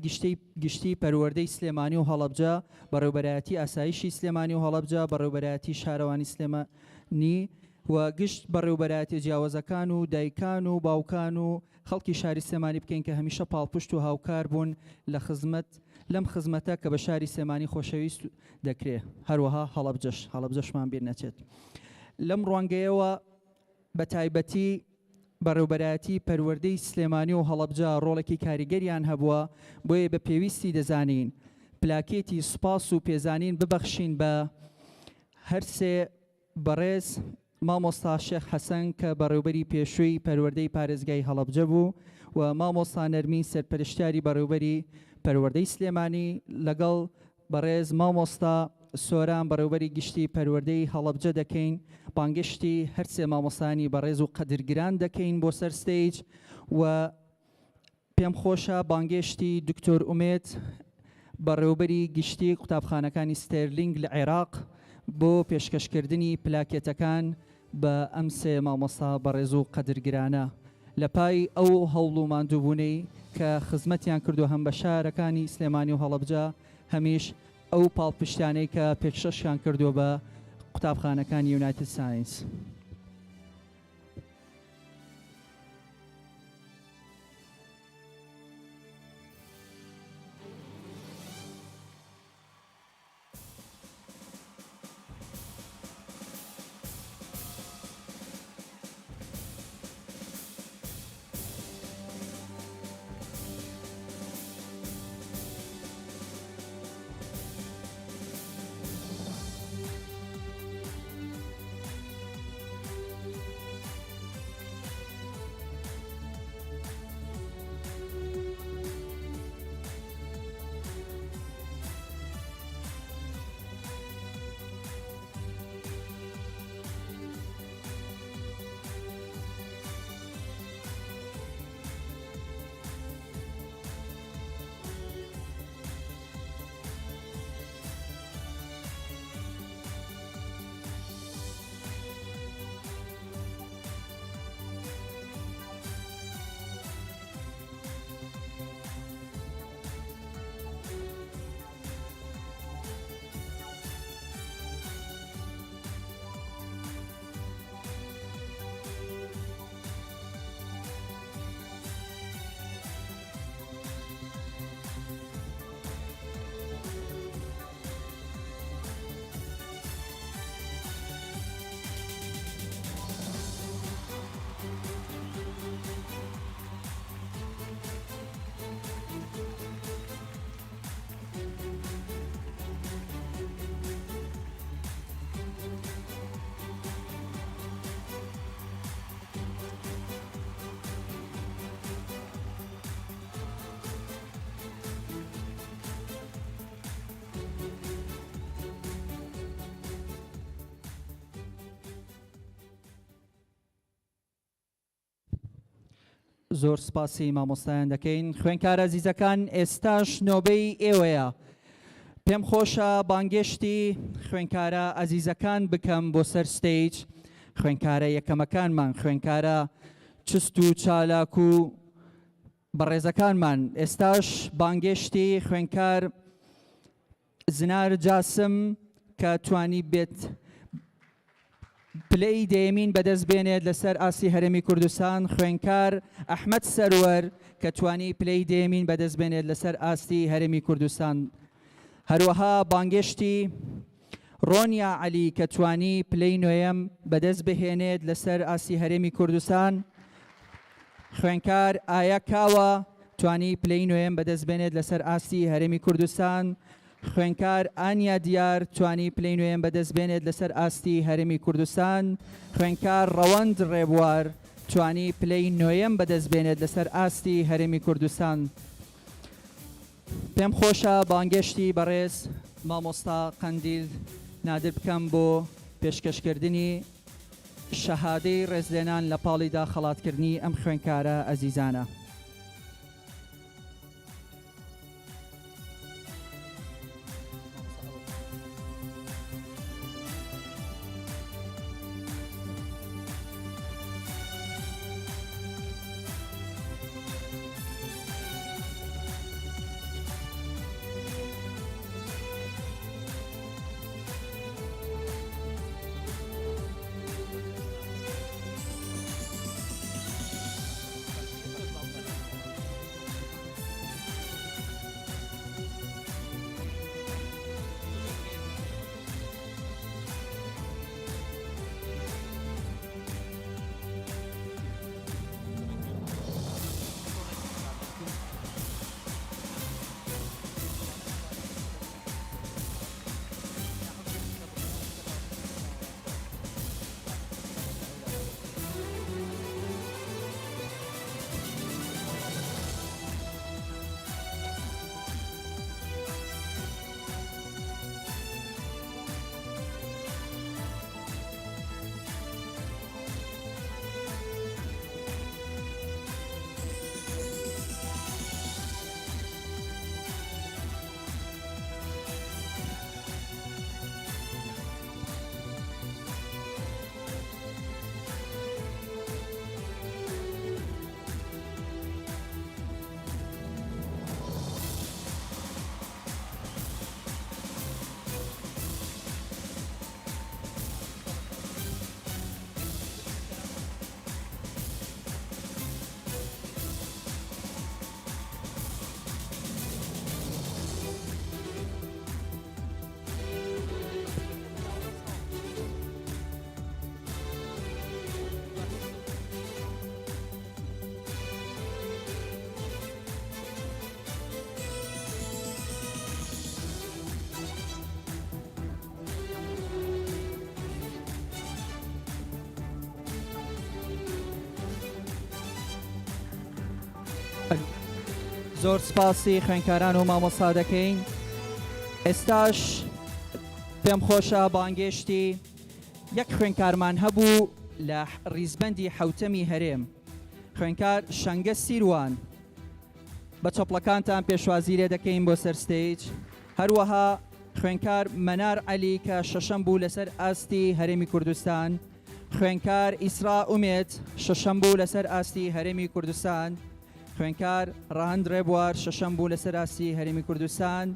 گشتی پەروەردەی سلێمانی و هەڵەبجە بەڕێوەبەرایەتی ئاسایشی سلێمانی و هەڵەبجە بەڕێوەبەرایەتی شارەوانی سلێمانی و گشت بەڕێوەبەرایەتی جیاوازەکان و دایکان و باوکان و خەڵکی شاری سلێمانی بکەین کە هەمیشە پاڵپشت و هاوکار بوون لە خزمەت لەم خزمەتە کە بە شاری سلێمانی خۆشەویست دەکرێت. هەروەها هەڵەبجەشمان بیر نەچێت. لەم ڕوانگەیەوە بە تایبەتی بەڕێوەبەرایەتی پەروەردەی سلێمانی و هەڵەبجە ڕۆڵێکی کاریگەریان هەبووە، بۆیە بە پێویستی دەزانین پلاکێتی سوپاس و پێزانین ببەخشین بە هەر سێ بەڕێز مامۆستا شێخ حەسەن کە بەڕێوەبەری پێشووی پەروەردەی پارێزگای هەڵەبجە بوو و مامۆستا نەرمین سەرپەرشتیاری بەڕێوەبەری پەروەردەی سلێمانی لەگەڵ بەڕێز مامۆستا سۆران بەڕێوەبەری گشتی پەروەردەی هەڵەبجە دەکەین. بانگشتی هەر سێ مامۆستانی بەڕێز و قەدرگران دەکەین بۆ سەر ستەیج و پێم خۆشە بانگشتی دکتۆر ئومێد بەڕێوەبەری گشتی قوتابخانەکانی ستێرلینگ لە عێراق بۆ پێشکەشکردنی پلاکێتەکان بە ئەم سێ مامۆستا بەڕێز و قەدرگرانە لە پای ئەو هەوڵ و ماندووبوونەی کە خزمەتیان کردو هەم بە شارەکانی سلێمانی و هەڵەبجە هەمیش ئەو پاڵپشتیانەی کە پێشەشیان کردووە بە قوتابخانەکانی یونایتد ساینس. زۆر سپاسی مامۆستایان دەکەین خوێنکارە عزیزەکان ئێستاش نۆبەی ئێوەیە پێم خۆشە بانگشتی خوێنکارە عزیزەکان بکەم بۆ سەر ستەیج خوێنکارە یەکەمەکانمان خوێنکارە چست و چالاک و بەڕێزەکانمان ئێستاش بانگشتی خوێنکار زنار جاسم کە توانی بێت پلەی دەیەمین بەدەست بێنێت لەسەر ئاسی هەرێمی کوردستان خوێنکار ئەحمەد سەروەر کە توانی پلەی دەیەمین بەدەست بێنێت لەسەر ئاستی هەرێمی کوردستان هەروەها بانگشتی ڕۆنیا عەلی کە توانی پلەی نوێیەم بەدەست بهێنێت لەسەر ئاسی هەرێمی کوردستان خوێنکار ئایا کاوە توانی پلەی نوێیەم بەدەست بێنێت لەسەر ئاستی هەرێمی کوردستان خوێنکار ئانیا دیار توانی پلەی نوێیەم بەدەست بێنێت لەسەر ئاستی هەرێمی کوردستان خوێنکار ڕەوەند ڕێبوار توانی پلەی نوێیەم بەدەست بێنێت لەسەر ئاستی هەرێمی کوردستان پێم خۆشە بانگشتی بەڕێز مامۆستا قەندیل نادر بکەم بۆ پێشکەشکردنی شەهادەی ڕێزلێنان لە پاڵیدا خەڵاتکردنی ئەم خوێنکارە ئەزیزانە زۆر سپاسی خوێنکاران و مامۆستا دەکەین ئێستاش پێم خۆشە بانگشتی یەک خوێنکارمان هەبوو لە ڕیزبەندی حوتەمی هەرێم خوێنکار شەنگە سیروان بە چۆپڵەکانتان پێشوازی لێ دەکەین بۆ سەر ستەیج هەروەها خوێنکار مەنار عەلی کە شەشەم بوو لەسەر ئاستی هەرێمی کوردستان خوێنکار ئیسرا ئومێد شەشەم بوو لەسەر ئاستی هەرێمی کوردستان خوێنکار ڕەهەند ڕێبوار شەشەم بوو لەسەر ئاستی هەرێمی کوردستان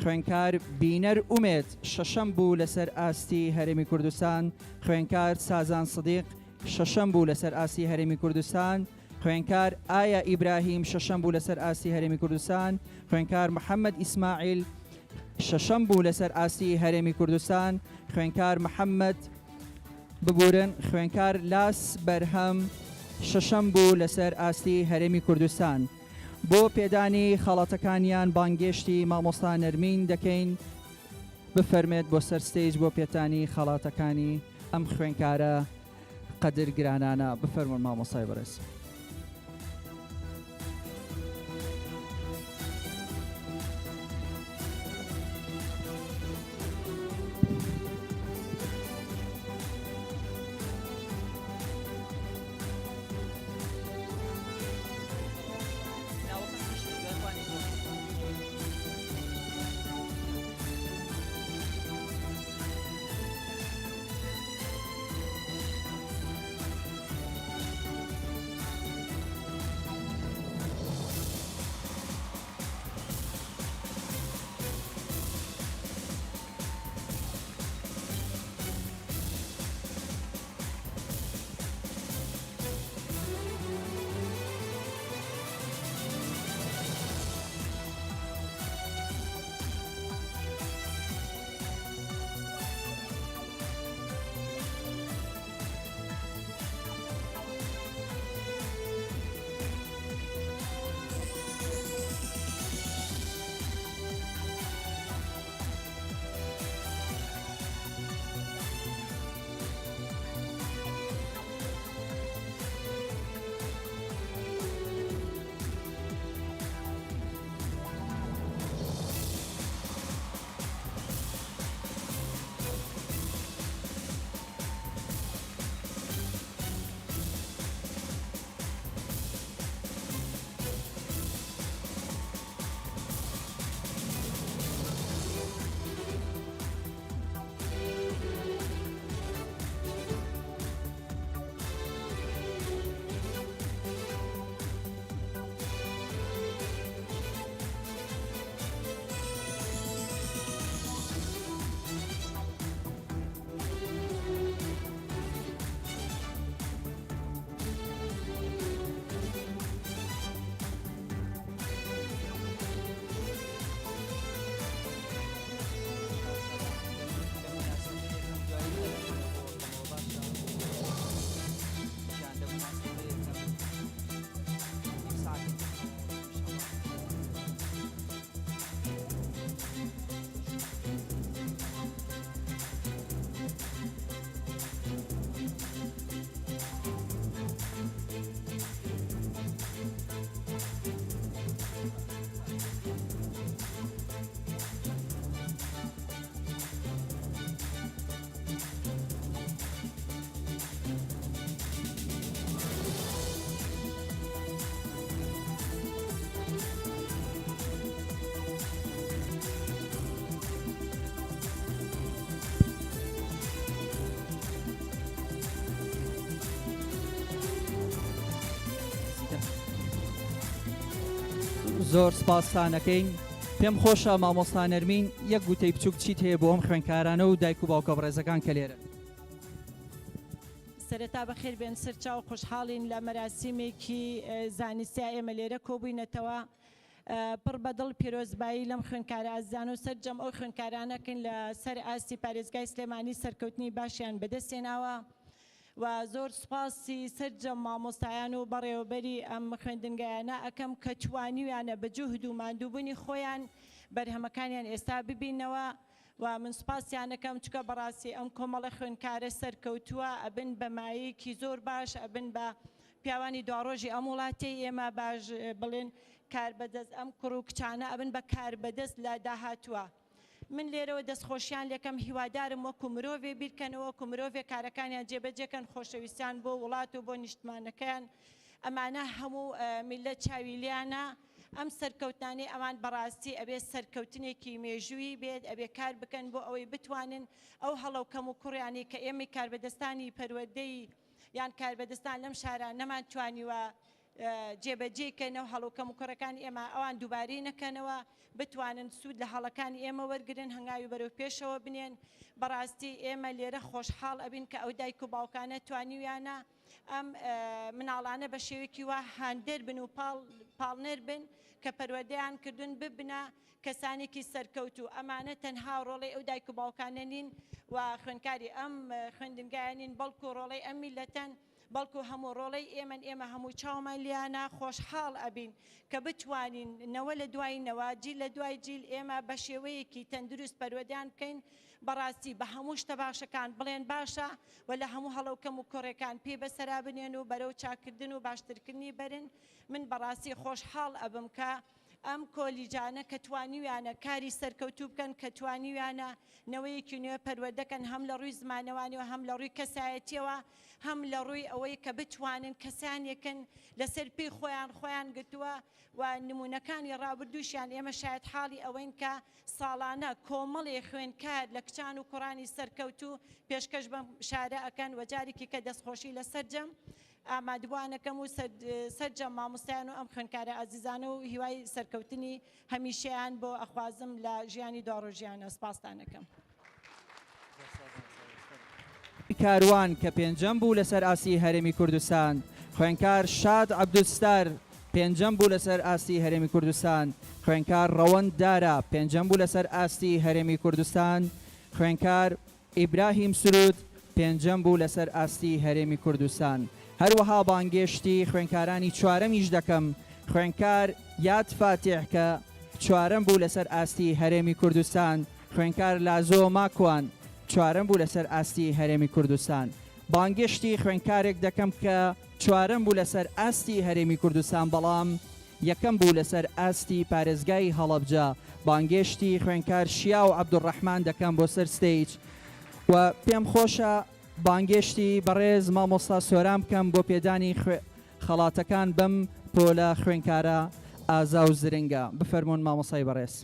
خوێنکار بینەر ئومێد شەشەم بوو لەسەر ئاستی هەرێمی کوردستان خوێنکار سازان سدیق شەشەم بوو لەسەر ئاستی هەرێمی کوردستان خوێنکار ئایا ئیبراهیم شەشەم بوو لەسەر ئاستی هەرێمی کوردستان خوێنکار محەممەد ئیسماعیل شەشەم بوو لەسەر ئاستی هەرێمی کوردستان خوێنکار محەممەد ببورن خوێنکار لاس بەرهەم شەشەم بوو لەسەر ئاستی هەرێمی کوردستان بۆ پێدانی خەڵاتەکانیان بانگشتی مامۆستا نەرمین دەکەین بفەرمێت بۆ سەر ستەیج بۆ پێتانی خەڵاتەکانی ئەم خوێنکارە قەدر گرانانە بفەرمون مامۆستای بەڕێز زۆر سپاسانەکەین پێم خۆشە مامۆستا نەرمین یەک گوتەی بچووک چیت هەیە بۆ ئەم خوێندکارانە و دایک و باوکە بەڕێزەکان کە لێرە سەرەتا بەخێر بێن سەرچاو خۆشحاڵین لە مەراسیمێکی زانستی ئێمە لێرە کۆبووینەتەوە پڕ بەدڵ پیرۆزبایی لەم خوێندکارە ئازیزان و سەرجەم ئەو خوێندکارانەکەن لە سەر ئاستی پارێزگای سلێمانی سەرکەوتنی باشیان بەدەستێناوە و زۆر سوپاسی سەرجەم مامۆستایان و بەڕێوەبەری ئەم خوێندنگایانە ئەەکەم کە توانیویانە بە جوهد و ماندووبوونی خۆیان بەرهەمەکانیان ئێستا ببینەوە و من سوپاسیانەکەم چکە بەڕاستی ئەم کۆمەڵە خوێندکارە سەرکەوتووە ئەبن بە مایەیەکی زۆر باش ئەبن بە پیاوانی دواڕۆژی ئەم وڵاتی ئێمە باش بڵێن کار بەدەست ئەم کوڕ و کچانە ئەبن بە کار بەدەست لە داهاتووە من لێرەوە دەستخۆشیان لەکەم هیوادارم وەکو مرۆڤێ بیرکەنەوە وەکو مرۆڤێ کارەکانیان جێبەجێکەن خۆشەویستیان بۆ وڵات و بۆ نیشتمانەکەیان ئەمانە هەموو میلەت چاوی لیانە ئەم سەرکەوتانەی ئەمان بەڕاستی ئەبێ سەرکەوتنێکی مێژووی بێت ئەبێ کار بکەن بۆ ئەوەی بتوانن ئەو هەڵەوکەم و کوڕیانی کە ئێمە کاربەدەستانی پەروەردەی یان کاربەدەستان لەم شارە نەمان توانیوە جێبەجێکەنەوە هەڵوکەم و کوڕەکانی ئێمە ئەوان دووبارەی نەکەنەوە بتوانن سوود لە هەڵەکانی ئێمە وەرگن هەنگاوی بەرەو پێشەوە بنێن بەڕاستی ئێمە لێرە خۆشحاڵ ئەبین کە ئەو دایک و باوکانە توانیویانە ئەم مناڵانە بە شێوەیەکی وا هاندەر بن و پاڵنەر بن کە پەروەردەیان کردوون ببنە کەسانێکی سەرکەوت و ئەمانە تەنها ڕۆڵی ئەو دایک و باوکانە نین و خوێندکاری ئەم خوێندنگایانین بەڵکو ڕۆڵی ئەم میلەتەن بەڵکو هەموو ڕۆڵەی ئێمە هەموو چاومان لیانە خۆشحاڵ ئەبین کە بتوانین نەوە لە دوای نەوە جیل لە دوای جیل ئێمە بە شێوەیەکی تەندروست پەروەردەیان بکەین بەڕاستی بە هەموو شتە باشەکان بڵێن باشە و لە هەموو هەڵەوکەم و کۆڕێکان پێ بەسەرا بنێن و بەرەو چاکردن و باشترکردنی بەرن من بەڕاستی خۆشحاڵ ئەبم کە ئەم کۆلیجانە کە توانیویانە کاری سەرکەوتوو بکەن کە توانیویانە نەوەیەکی نوێ پەروەردەکەن هەم لە ڕووی زمانەوانیەوە هەم لە ڕووی کەسایەتیەوە هەم لە ڕووی ئەوەی کە بتوانن کەسانێکن لەسەر پێی خۆیان گرتووە و نمونونەکانی ڕابردووشیان ئێمە شاید حاڵی ئەوەین کە ساڵانە کۆمەڵی خوێندکار لە کچان و کوڕانی سەرکەوتوو پێشکەش بەم شارە ئەکەن و جارێکی کە دەستخۆشی لە سەرجەم ئامادەبووانەکەم و سەرجەم مامۆستایان و ئەم خوێندکارە ئازیزانە و هیوای سەرکەوتنی هەمیشەیان بۆ ئەخوازم لە ژیانی داڕۆژیانە سپاسدانەکەم. کاروان کە پێنجەم بوو لەسەر ئاسی هەرێمی کوردستان خوێندکار شاد عەبدولستار پێنجەم بوو لەسەر ئاستی هەرێمی کوردستان خوێندکار ڕەوەند دارە پێنجەم بوو لەسەر ئاستی هەرێمی کوردستان خوێندکار ئیبراهیم سرود پێنجەم بوو لەسەر ئاستی هەرێمی کوردستان هەروەها بانگێشتی خوێندکارانی چوارەمیش دەکەم خوێندکار یاد فاتح کە چوارەم بوو لەسەر ئاستی هەرێمی کوردستان خوێندکار لازۆ ماکوان چوارەم بوو لەسەر ئاستی هەرێمی کوردستان بانگێشتی خوێندکارێک دەکەم کە چوارەم بوو لەسەر ئاستی هەرێمی کوردستان بەڵام یەکەم بوو لەسەر ئاستی پارێزگای هەڵەبجە بانگێشتی خوێندکار شیا و عەبدوڕەحمان دەکەم بۆ سەر ستەیج و پێم خۆشە بانگێشتی بەڕێز مامۆستا سۆرام بکەم بۆ پێدانی خەڵاتەکان بەم پۆلە خوێندکارە ئازا و زرنگە بفەرمونون مامۆستای بەڕێز.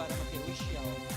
پارەمە پێوەی شیاوە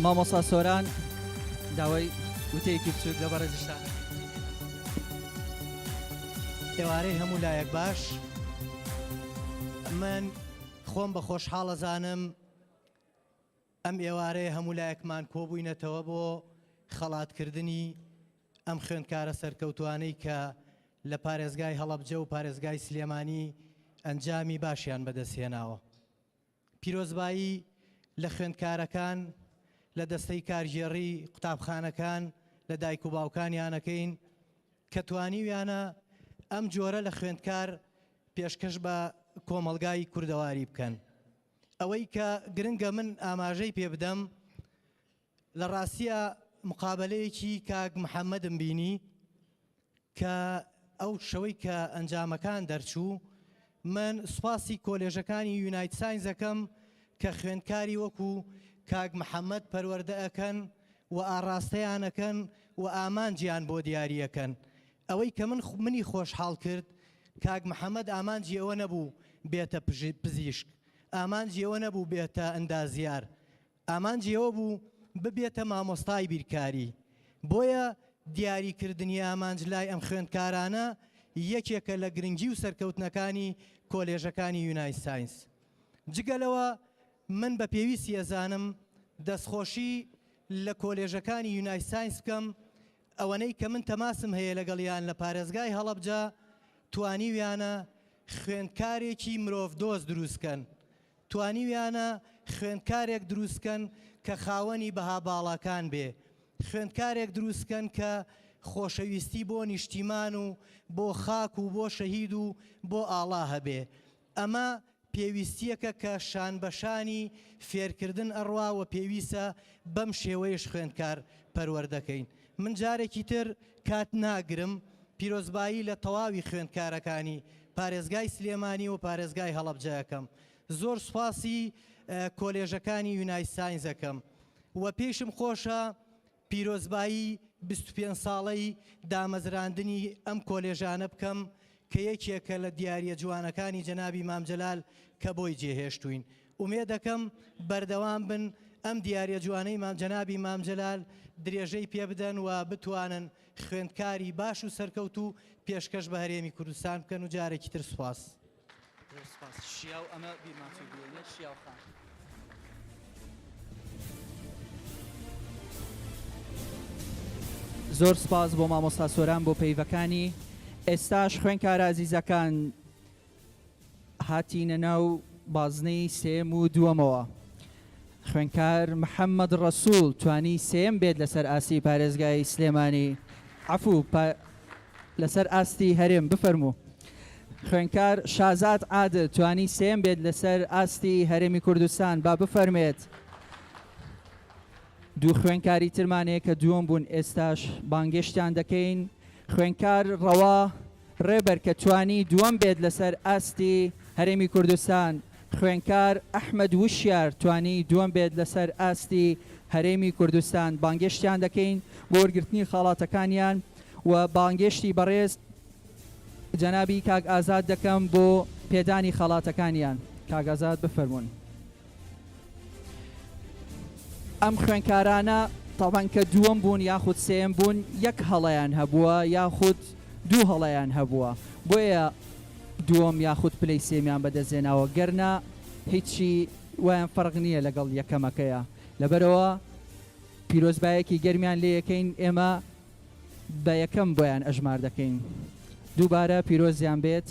مامۆستا سۆران داوای وتەیەکی بچووک لە بەڕێزشتان ئێوارەی هەموو لایەک باش من خۆم بە خۆشحاڵ ئەزانم ئەم ئێوارەیە هەموو لایەکمان کۆبووینەتەوە بۆ خەڵاتکردنی ئەم خوێندکارە سەرکەوتوانەی کە لە پارێزگای هەڵەبجە و پارێزگای سلێمانی ئەنجامی باشیان بەدەستهێناوە پیرۆزبایی لە خوێندکارەکان لە دەستەی کارژێڕی قوتابخانەکان لە دایک و باوکانیانەکەین کە توانیویانە ئەم جۆرە لە خوێندکار پێشکەش بە کۆمەڵگای کوردەواری بکەن ئەوەی کە گرنگە من ئاماژەی پێ بدەم لە ڕاستیە مقابلەیەکی کاک محەممەدم بینی کە ئەو شەوەی کە ئەنجامەکان دەرچوو من سوپاسی کۆلێژەکانی یونایت ساینس دەکەم کە خوێندکاری وەکو کاک محەممەد پەروەردە ئەکەن و ئاڕاستەیانەکەن و ئامانجیان بۆ دیاریەکەن ئەوەی کە منی خۆشحاڵ کرد کاک محەممەد ئامانجی ئەوە نەبوو بێتە پزیشک ئامانجی ئەوە نەبوو بێتە ئەندازیار ئامانجی ئەوە بوو ببێتە مامۆستای بیرکاری بۆیە دیاریکردنی ئامانج لای ئەم خوێندکارانە یەکێکە لە گرنگی و سەرکەوتنەکانی کۆلێژەکانی یونایت ساینس جگەلەوە من بە پێویستی ئەزانم دەستخۆشی لە کۆلێژەکانی یونایت ساینس بکەم ئەوەنەی کە من تەماسم هەیە لەگەڵیان لە پارێزگای هەڵەبجە توانیویانە خوێندکارێکی مرۆڤ دۆست دروستکەن توانیویانە خوێندکارێک دروستکەن کە خاوەنی بەها باڵاکان بێ خوێندکارێک دروستکەن کە خۆشەویستی بۆ نیشتیمان و بۆ خاک و بۆ شەهید و بۆ ئاڵا هەبێ ئەمە پێویستیەکە کە شان بەشانی فێرکردن ئەڕوا و پێویستە بەم شێوەیەش خوێندکار پەروەردەکەین من جارێکی تر کات ناگرم پیرۆزبایی لە تەواوی خوێندکارەکانی پارێزگای سلێمانی و پارێزگای هەڵەبجەکەم زۆر سوپاسی کۆلێژەکانی یونایت ساینس دەکەم و پێشم خۆشە پیرۆزبایی 25 ساڵەی دامەزراندنی ئەم کۆلێژانە بکەم کە یەکێکە لە دیاریە جوانەکانی جەنابی مام جەلال کە بۆی جێهێشتوین ئومێد دەکەم بەردەوام بن ئەم دیاریە جوانەی جەنابی مام جەلال درێژەی پێ بدەن و بتوانن خوێندکاری باش و سەرکەوت و پێشکەش بە هەرێمی کوردستان بکەن و جارێکی تر سوپاس شیاو ئەمە بیرماچوی بووە شیاو خان زۆر سپاس بۆ مامۆستا سۆران بۆ پەیوەکانی ئێستاش خوێندکارە ئازیزەکان هاتینە ناو بازنەی سێم و دووەمەوە خوێندکار محەممەد ڕەسوول توانی سێم بێت لەسەر ئاستی پارێزگای سلێمانی عەفوو لەسەر ئاستی هەرێم بفەرموو خوێندکار شازاد عادل توانی سێم بێت لەسەر ئاستی هەرێمی کوردستان با بفەرمێت دوو خوێندکاری ترمانەیە کە دووەم بوون ئێستاش بانگێشتیان دەکەین خوێندکار ڕەوا ڕێبەر کە توانی دووەم بێت لەسەر ئاستی هەرێمی کوردستان خوێندکار ئەحمەد وشیار توانی دووەم بێت لەسەر ئاستی هەرێمی کوردستان بانگێشتیان دەکەین بۆ وەرگرتنی خاڵاتەکانیان و بانگێشتی بەڕێز جەنابی کاک ئازاد دەکەم بۆ پێدانی خاڵاتەکانیان کاک ئازاد بفەرمونون ئەم خوێندکارانە طبعا کە دووەم بوون یاخود سێم بوون یەک هەڵەیان هەبووە یاخود دوو هەڵەیان هەبووە بۆیە دووەم یاخود پلەی سێمیان بەدەستێناوە گەرنا هیچی وایان فەرق نییە لەگەڵ یەکەمەکەیە لەبەرەوە پیرۆزبایەکی گەرمیان لێ یەکەین ئێمە بە یەکەم بۆیان ئەژمار دەکەین دووبارە پیرۆزیان بێت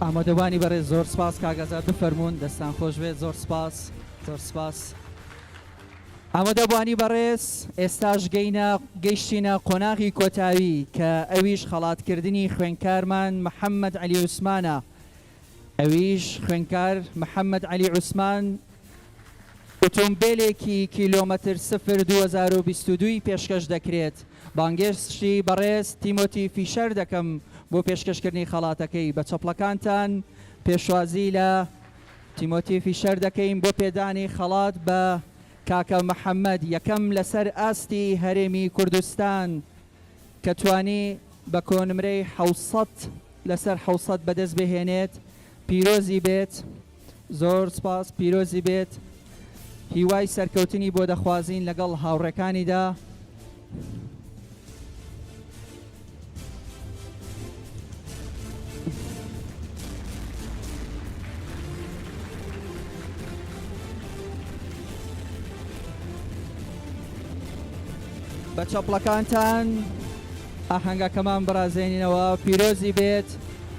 ئامادەبانی بەڕێز زۆر سپاس کاگەزار بفەرمونون دەستان خۆش بێت زۆر سپاس زۆر سپاس ئامادەبانی بەڕێز ئێستاش گەیشتینە قۆناغی کۆتاوی کە ئەویش خەڵاتکردنی خوێنکارمان محەممەد عەلی عوسمانە ئەویش خوێنکار محەممەد عەلی عوسمان ئۆتۆمبیلێکی کیلۆمەتر 2022 پێشکەش دەکرێت بانگێشتی بەڕێز تیمۆتی فیشەر دەکەم بۆ پێشکەشکردنی خەڵاتەکەی بە چەپڵەکانتان پێشوازی لە تیمۆتی فیشەر دەکەین بۆ پێدانی خەڵات بە کاکە محەممەد یەکەم لەسەر ئاستی هەرێمی کوردستان کە توانی بە کۆنمرەی 600 لەسەر 600 بەدەست بهێنێت پیرۆزی بێت زۆر سپاس پیرۆزی بێت هیوای سەرکەوتنی بۆ دەخوازین لەگەڵ هاوڕێکانیدا بە چەپڵەکانتان ئاهەنگەکەمان بڕازێنینەوە پیرۆزی بێت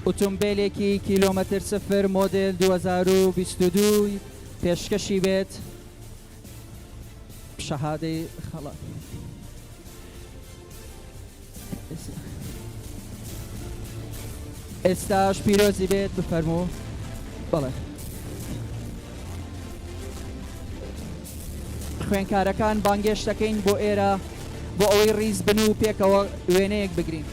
ئۆتۆمبیلێکی کیلۆمەتر 0 مۆدل 2022 پێشکەشی بێت شەهادەی خەڵات ئێستاش پیرۆزی بێت بفەرموو بەڵێ خوێنکارەکان بانگێش دەکەین بۆ ئێرە بۆ ئەوەی ڕیز بن و پێکەوە وێنەیەک بگرین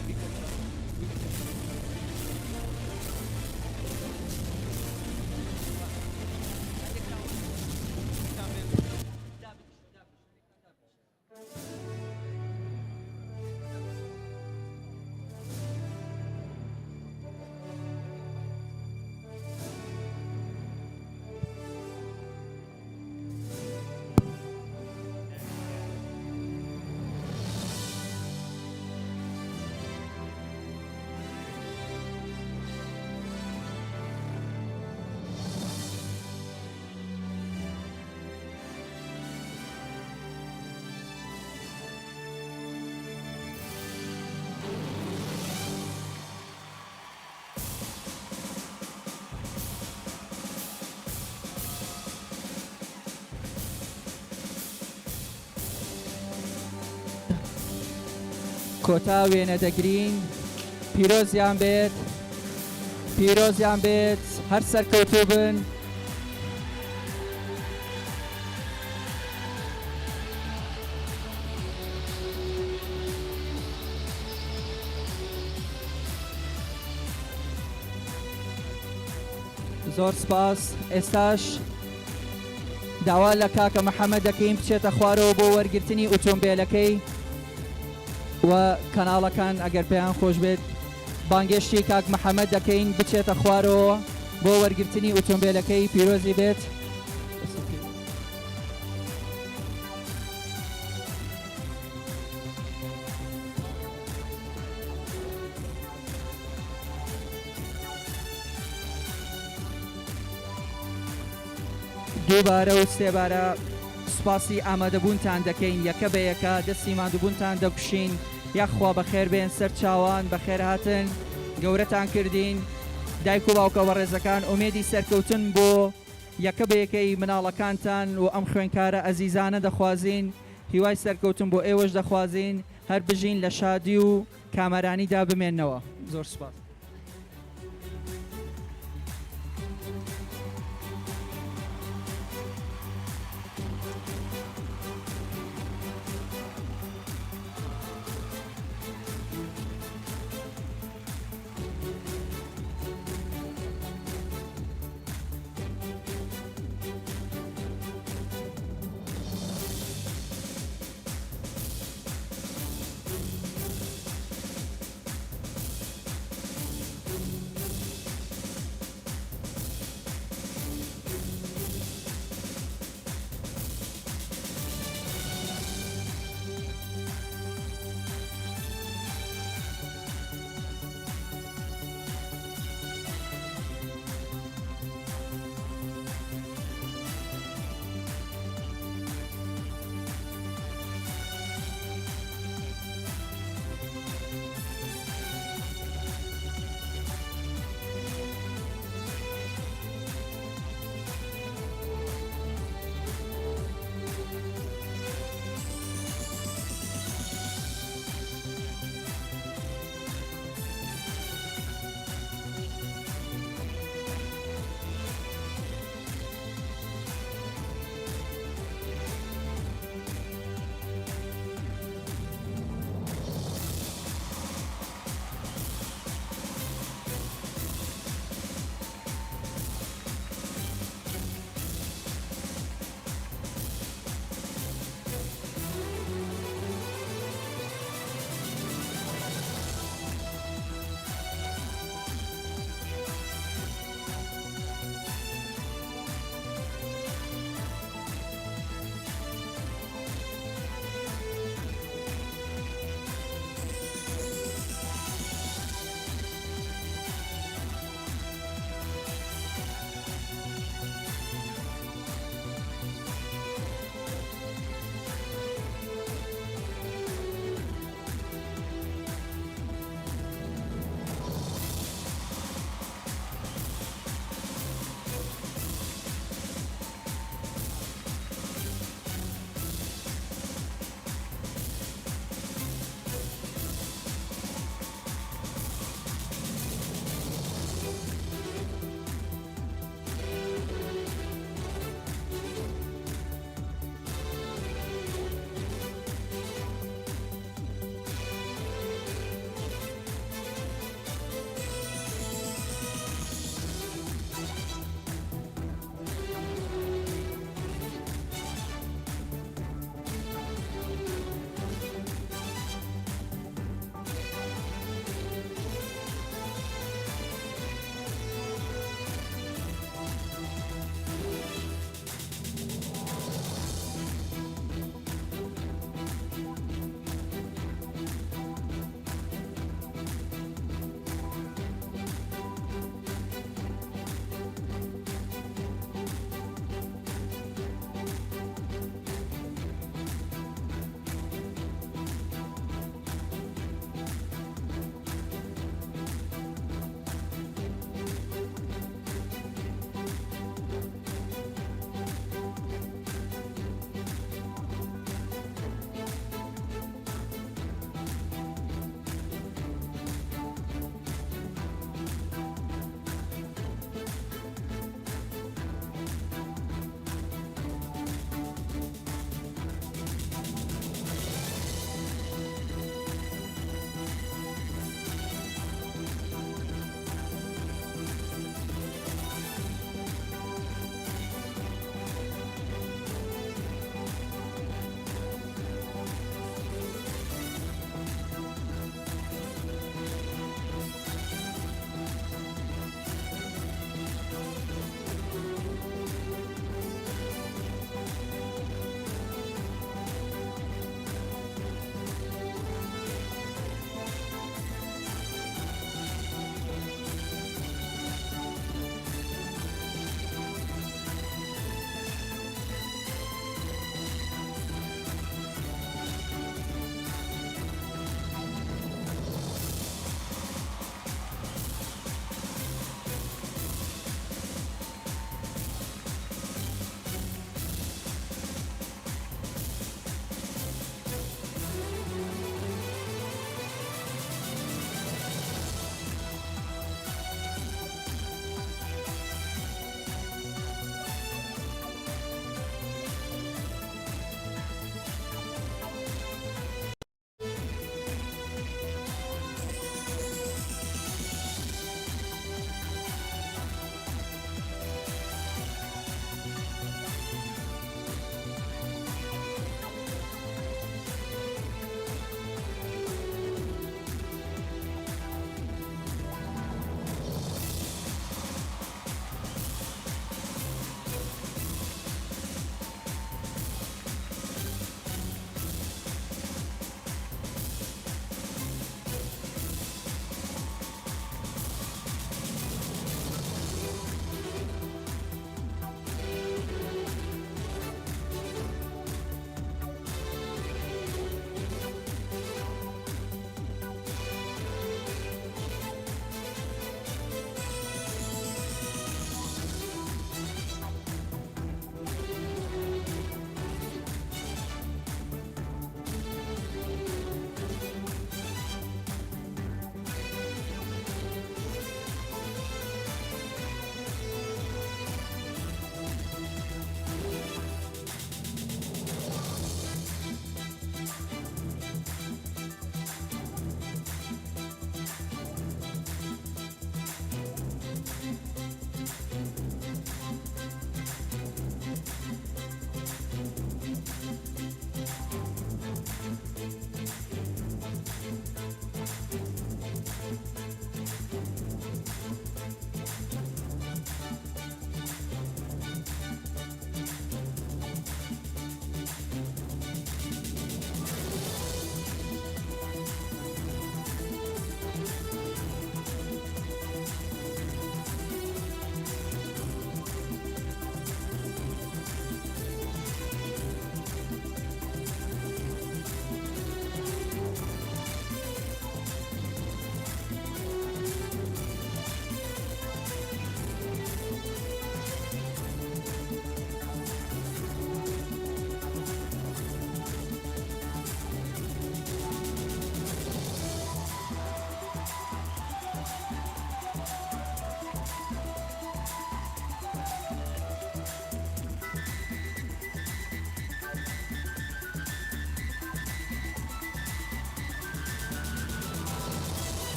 کۆتا وێنە دەگرین پیرۆزیان بێت هەر سەرکەوتوو بن زۆر سپاس ئێستاش داوا لە کاکە محەممەد دەکەین بچێتە خوارەوە بۆ وەرگرتنی ئۆتۆمبیلەکەی و کەناڵەکان ئەگەر پێیان خۆش بێت بانگشتی کاک محەممەد دەکەین بچێتە خوارەوە بۆ وەرگرتنی ئۆتۆمبیلەکەی پیرۆزی بێت. دووبارە و سێبارە سوپاسی ئامادەبوونتان دەکەین یەکە بە یەکە دەستی مادووبوونتان دەکوشین یاخوا بەخێر بێن سەر چاوان بەخێر هاتن گەورەتان کردین دایک و باوکە بە ڕێزەکان ئومێدی سەرکەوتن بۆ یەکە بە یەکەی مناڵەکانتان و ئەم خوێنکارە ئەزیزانە دەخوازین هیوای سەرکەوتن بۆ ئێوەش دەخوازین هەر بژین لە شادی و کامەرانیدا بمێننەوە. زۆر سوپاس.